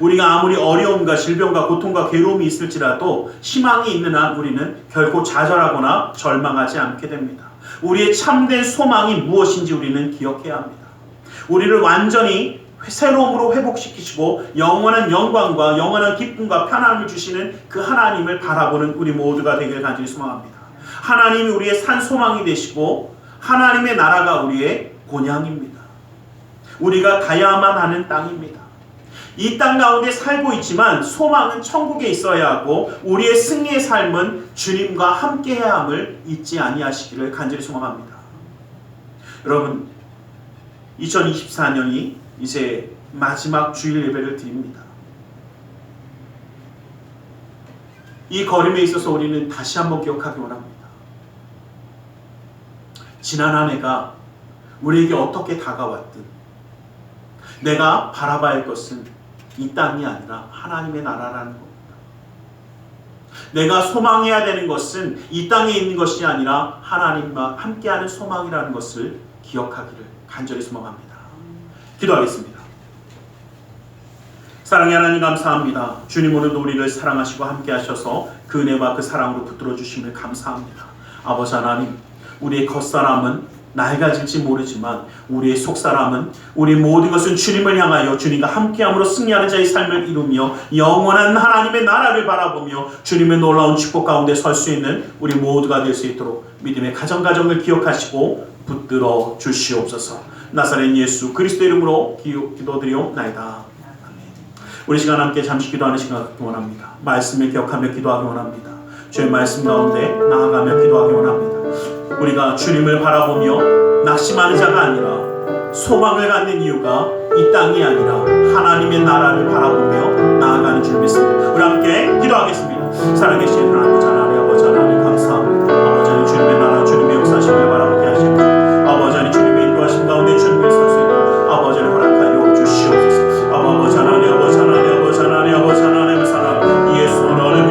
우리가 아무리 어려움과 질병과 고통과 괴로움이 있을지라도 희망이 있는 한 우리는 결코 좌절하거나 절망하지 않게 됩니다. 우리의 참된 소망이 무엇인지 우리는 기억해야 합니다. 우리를 완전히 새로움으로 회복시키시고 영원한 영광과 영원한 기쁨과 편안함을 주시는 그 하나님을 바라보는 우리 모두가 되길 간절히 소망합니다. 하나님이 우리의 산 소망이 되시고 하나님의 나라가 우리의 본향입니다. 우리가 가야만 하는 땅입니다. 이 땅 가운데 살고 있지만 소망은 천국에 있어야 하고 우리의 승리의 삶은 주님과 함께해야 함을 잊지 아니하시기를 간절히 소망합니다. 여러분, 2024년이 이제 마지막 주일 예배를 드립니다. 이 걸음에 있어서 우리는 다시 한번 기억하기 원합니다. 지난 한 해가 우리에게 어떻게 다가왔든 내가 바라봐야 할 것은 이 땅이 아니라 하나님의 나라라는 겁니다. 내가 소망해야 되는 것은 이 땅에 있는 것이 아니라 하나님과 함께하는 소망이라는 것을 기억하기를 간절히 소망합니다. 기도하겠습니다. 사랑의 하나님 감사합니다. 주님 오늘도 우리를 사랑하시고 함께하셔서 그 은혜와 그 사랑으로 붙들어 주심을 감사합니다. 아버지 하나님, 우리의 겉사람은 낡아질지 모르지만 우리의 속사람은, 우리 모든 것은 주님을 향하여 주님과 함께함으로 승리하는 자의 삶을 이루며 영원한 하나님의 나라를 바라보며 주님의 놀라운 축복 가운데 설 수 있는 우리 모두가 될 수 있도록 믿음의 가정을 기억하시고 붙들어 주시옵소서. 나사렛 예수 그리스도의 이름으로 기도드리옵나이다. 아멘. 우리 시간 함께 잠시 기도하는 시간 갖기 원합니다. 말씀을 기억하며 기도하기 원합니다. 주의 말씀 가운데 나아가며 기도하기 원합니다. 우리가 주님을 바라보며 낙심하는 자가 아니라 소망을 갖는 이유가 이 땅이 아니라 하나님의 나라를 바라보며 나아가는 줄 믿습니다. 우리 함께 기도하겠습니다. 살아계신 하나님, 하나님 아버지 하나님 감사합니다. 아버지 하나님 주님의 나라 주님의 역사심을 바라보게 하시고 아버지 하나님 주님의 인도하심 가운데 주님의 설 수 있도록 아버지 하나님 허락하여 주시옵소서. 아버지 하나님 아버지 하나님 아버지 하나님 아버지 하나님의 사랑 예수 하나님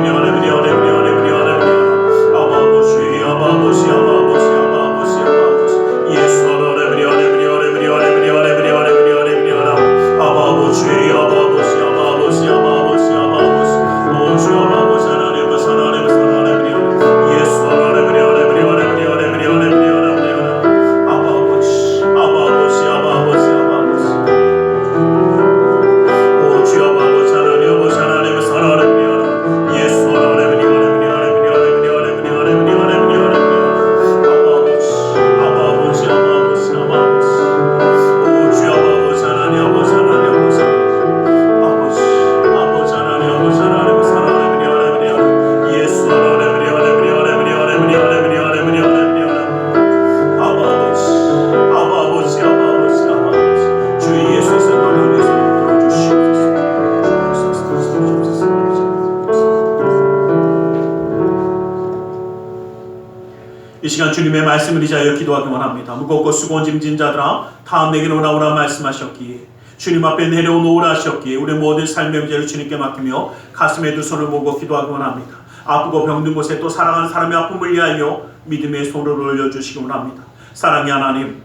이 시간 주님의 말씀을 의지하여 기도하기 원합니다. 무겁고 수고온 짐진 자들아 다 내게로 나오라 말씀하셨기에 주님 앞에 내려오노라 하셨기에 우리 모든 삶의 문제를 주님께 맡기며 가슴에 두 손을 모으고 기도하기 원합니다. 아프고 병든 곳에 또 사랑하는 사람의 아픔을 위하여 믿음의 손을 올려주시기 원합니다. 사랑의 하나님,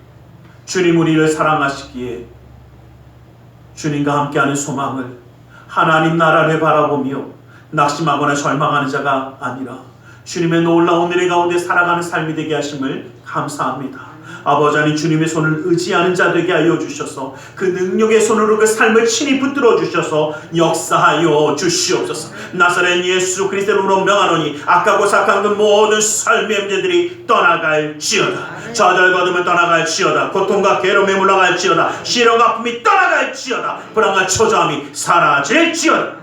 주님 우리를 사랑하시기에 주님과 함께하는 소망을 하나님 나라를 바라보며 낙심하거나 절망하는 자가 아니라 주님의 놀라운 은혜 가운데 살아가는 삶이 되게 하심을 감사합니다. 아버지 하나님 주님의 손을 의지하는 자 되게 하여 주셔서 그 능력의 손으로 그 삶을 친히 붙들어 주셔서 역사하여 주시옵소서. 나사렛 예수 그리스도로 명하노니 악하고 사악한 그 모든 삶의 문제들이 떠나갈지어다. 좌절거둠을 떠나갈지어다. 고통과 괴로움에 물러갈지어다. 시련과 아픔이 떠나갈지어다. 불안과 초조함이 사라질지어다.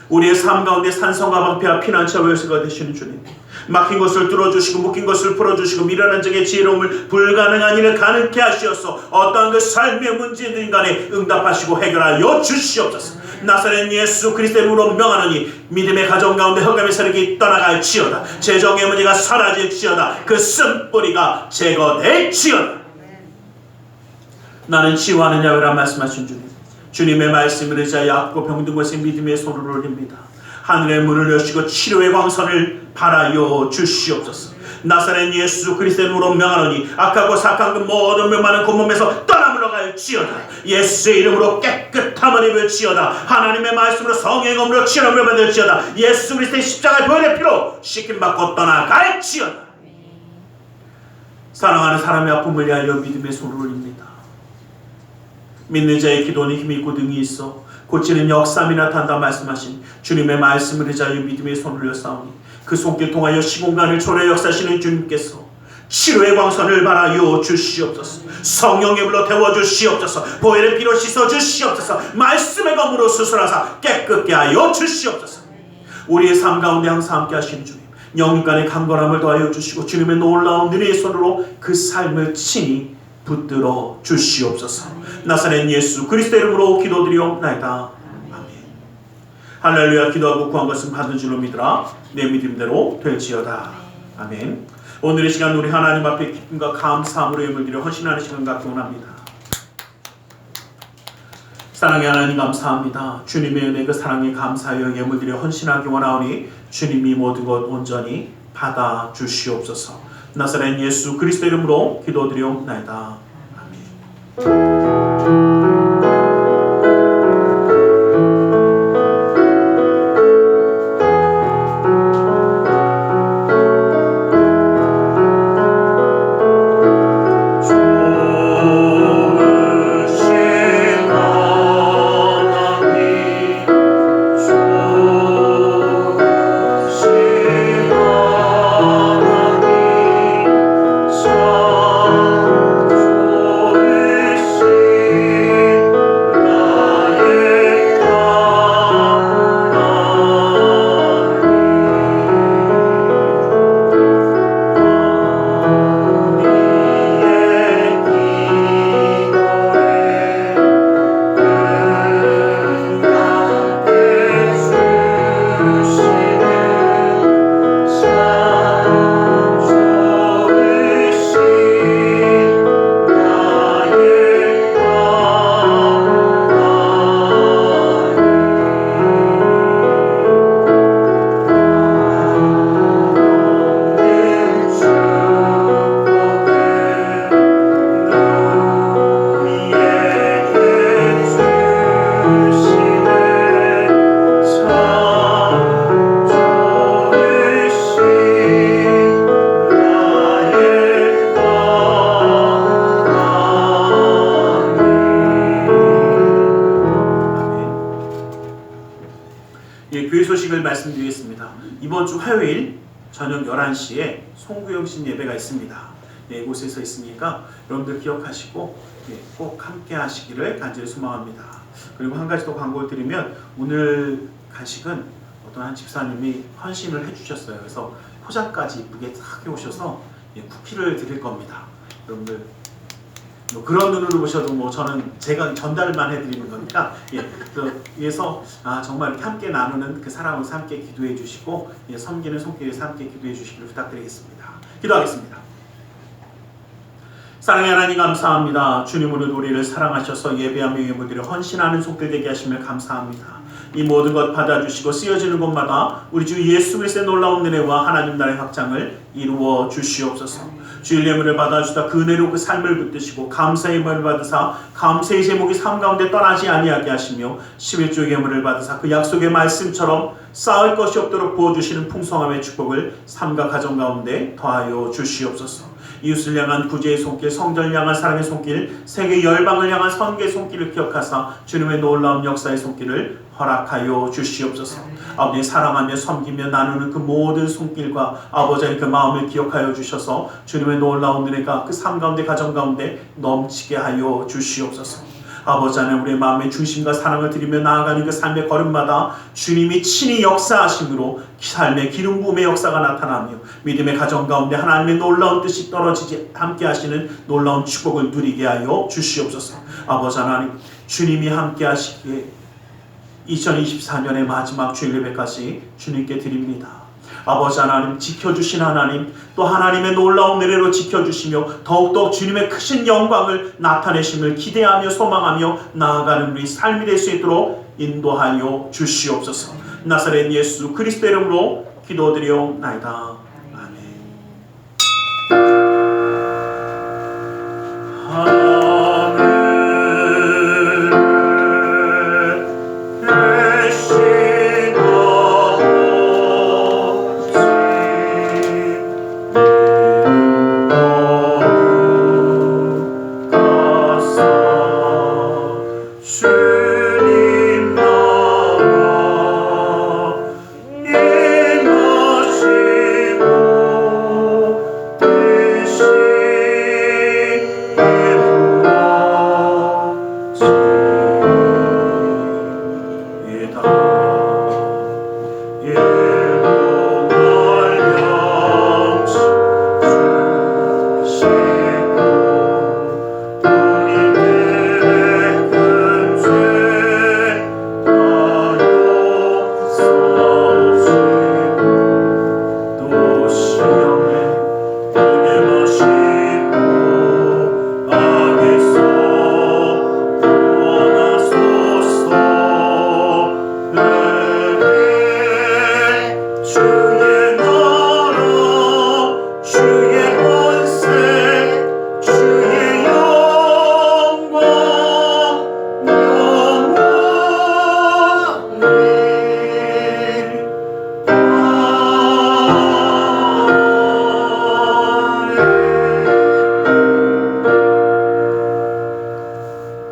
우리의 삶 가운데 산성과 방패와 피난처 열쇠가 되시는 주님, 막힌 것을 뚫어주시고 묶인 것을 풀어주시고 미련한 적의 지혜로움을 불가능한 일을 가능케 하시어서 어떠한 그 삶의 문제든 간에 응답하시고 해결하여 주시옵소서. 나사렛 예수 그리스도의 이름으로 명하노니 믿음의 가정 가운데 흑암의 세력이 떠나갈지어다. 재정의 문제가 사라질지어다. 그 쓴뿌리가 제거될지어다. 나는 치유하는 야훼라 말씀하신 주님, 주님의 말씀을 의지하여 아프고 병든 곳에 믿음의 손을 올립니다. 하늘의 문을 여시고 치료의 광선을 발하여 주시옵소서. 나사렛 예수 그리스도의 이름으로 명하노니 악하고 사악한 그 모든 멸망은 그 몸에서 떠나 물러갈지어다. 예수의 이름으로 깨끗함을 입을지어다. 하나님의 말씀으로 성령의 검으로 치료를 받을지어다. 예수 그리스도의 십자가의 보혈의 피로 씻김받고 떠나갈지어다. 사랑하는 사람의 아픔을 위하여 믿음의 손을 올립니다. 믿는 자의 기도는 힘이 있고 등이 있어 고치는 역사함이 나타난다 말씀하신 주님의 말씀을 의지하여 믿음의 손을 올렸사오니 그 손길 통하여 시공간을 초래 역사하시는 주님께서 치료의 광선을 발하여 주시옵소서. 성령의 불로 태워주시옵소서. 보혈의 피로 씻어주시옵소서. 말씀의 검으로 수술하사 깨끗게 하여 주시옵소서. 우리의 삶 가운데 항상 함께 하시는 주님, 영육간의 강건함을 더하여 주시고 주님의 놀라운 은혜의 손으로 그 삶을 친히 붙들어 주시옵소서. 나사렛 예수 그리스도 이름으로 기도드리옵나이다. 아멘. 할렐루야. 기도하고 구한 것은 받은 줄로 믿으라. 내 믿음대로 될지어다. 아멘. 오늘의 시간 우리 하나님 앞에 기쁨과 감사함으로 예물 드려 헌신하는 시간 갖기 원합니다. 사랑의 하나님 감사합니다. 주님의 은혜 그 사랑에 감사하여 예물 드려 헌신하기 원하오니 주님이 모든 것 온전히 받아 주시옵소서. 나사렛 예수 그리스도 이름으로 기도드리옵나이다. 아멘. 화요일 저녁 11시에 송구영신 예배가 있습니다. 이곳에서 있으니까 여러분들 기억하시고 꼭 함께 하시기를 간절히 소망합니다. 그리고 한 가지 더 광고를 드리면 오늘 간식은 어떤 한 집사님이 헌신을 해주셨어요. 그래서 포장까지 이쁘게 딱 해오셔서 쿠키를 드릴 겁니다. 여러분들 그런 눈으로 보셔도 저는 제가 전달만 해드리는 거니까 위해서 정말 이렇게 함께 나누는 그 사랑으로서 함께 기도해 주시고 섬기는 손길에서 함께 기도해 주시기를 부탁드리겠습니다. 기도하겠습니다. 사랑의 하나님 감사합니다. 주님으로 우리를 사랑하셔서 예배하며 예물드려 헌신하는 손길 되게 하심을 감사합니다. 이 모든 것 받아주시고 쓰여지는 곳마다 우리 주 예수 그리스도의 놀라운 은혜와 하나님 나라의 확장을 이루어 주시옵소서. 주일 예물을 받아주다 그 은혜로 그 삶을 붙드시고 감사의 예물을 받으사 감사의 제목이 삶 가운데 떠나지 아니하게 하시며 11조 예물을 받으사 그 약속의 말씀처럼 쌓을 것이 없도록 부어주시는 풍성함의 축복을 삶과 가정 가운데 더하여 주시옵소서. 이웃을 향한 구제의 손길, 성전을 향한 사랑의 손길, 세계 열방을 향한 선교의 손길을 기억하사 주님의 놀라운 역사의 손길을 허락하여 주시옵소서. 아버지 사랑하며 섬기며 나누는 그 모든 손길과 아버지의 그 마음을 기억하여 주셔서 주님의 놀라운 은혜가 그 삶 가운데 가정 가운데 넘치게 하여 주시옵소서. 아버지 하나님 우리의 마음의 중심과 사랑을 드리며 나아가는 그 삶의 걸음마다 주님이 친히 역사하심으로 삶의 기름 부음의 역사가 나타나며 믿음의 가정 가운데 하나님의 놀라운 뜻이 떨어지지 함께 하시는 놀라운 축복을 누리게 하여 주시옵소서. 아버지 하나님 주님이 함께 하시기에 2024년의 마지막 주일 예배까지 주님께 드립니다. 아버지 하나님 지켜주신 하나님 또 하나님의 놀라운 은혜로 지켜주시며 더욱더 주님의 크신 영광을 나타내심을 기대하며 소망하며 나아가는 우리 삶이 될 수 있도록 인도하여 주시옵소서. 나사렛 예수 그리스도 이름으로 기도드리옵나이다. 아멘.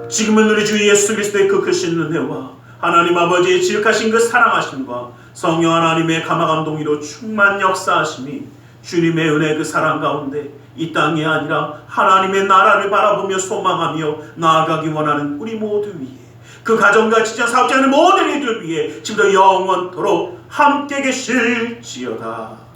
지금은 우리 주 예수 그리스도의 그 크신 은혜와 하나님 아버지의 지극하신 그 사랑하심과 성령 하나님의 감화감동이로 충만 역사하심이 주님의 은혜 그 사랑 가운데 이 땅이 아니라 하나님의 나라를 바라보며 소망하며 나아가기 원하는 우리 모두 위에 그 가정과 직장 사업자는 모든 이들 위해 지금도 영원토록 함께 계실지어다.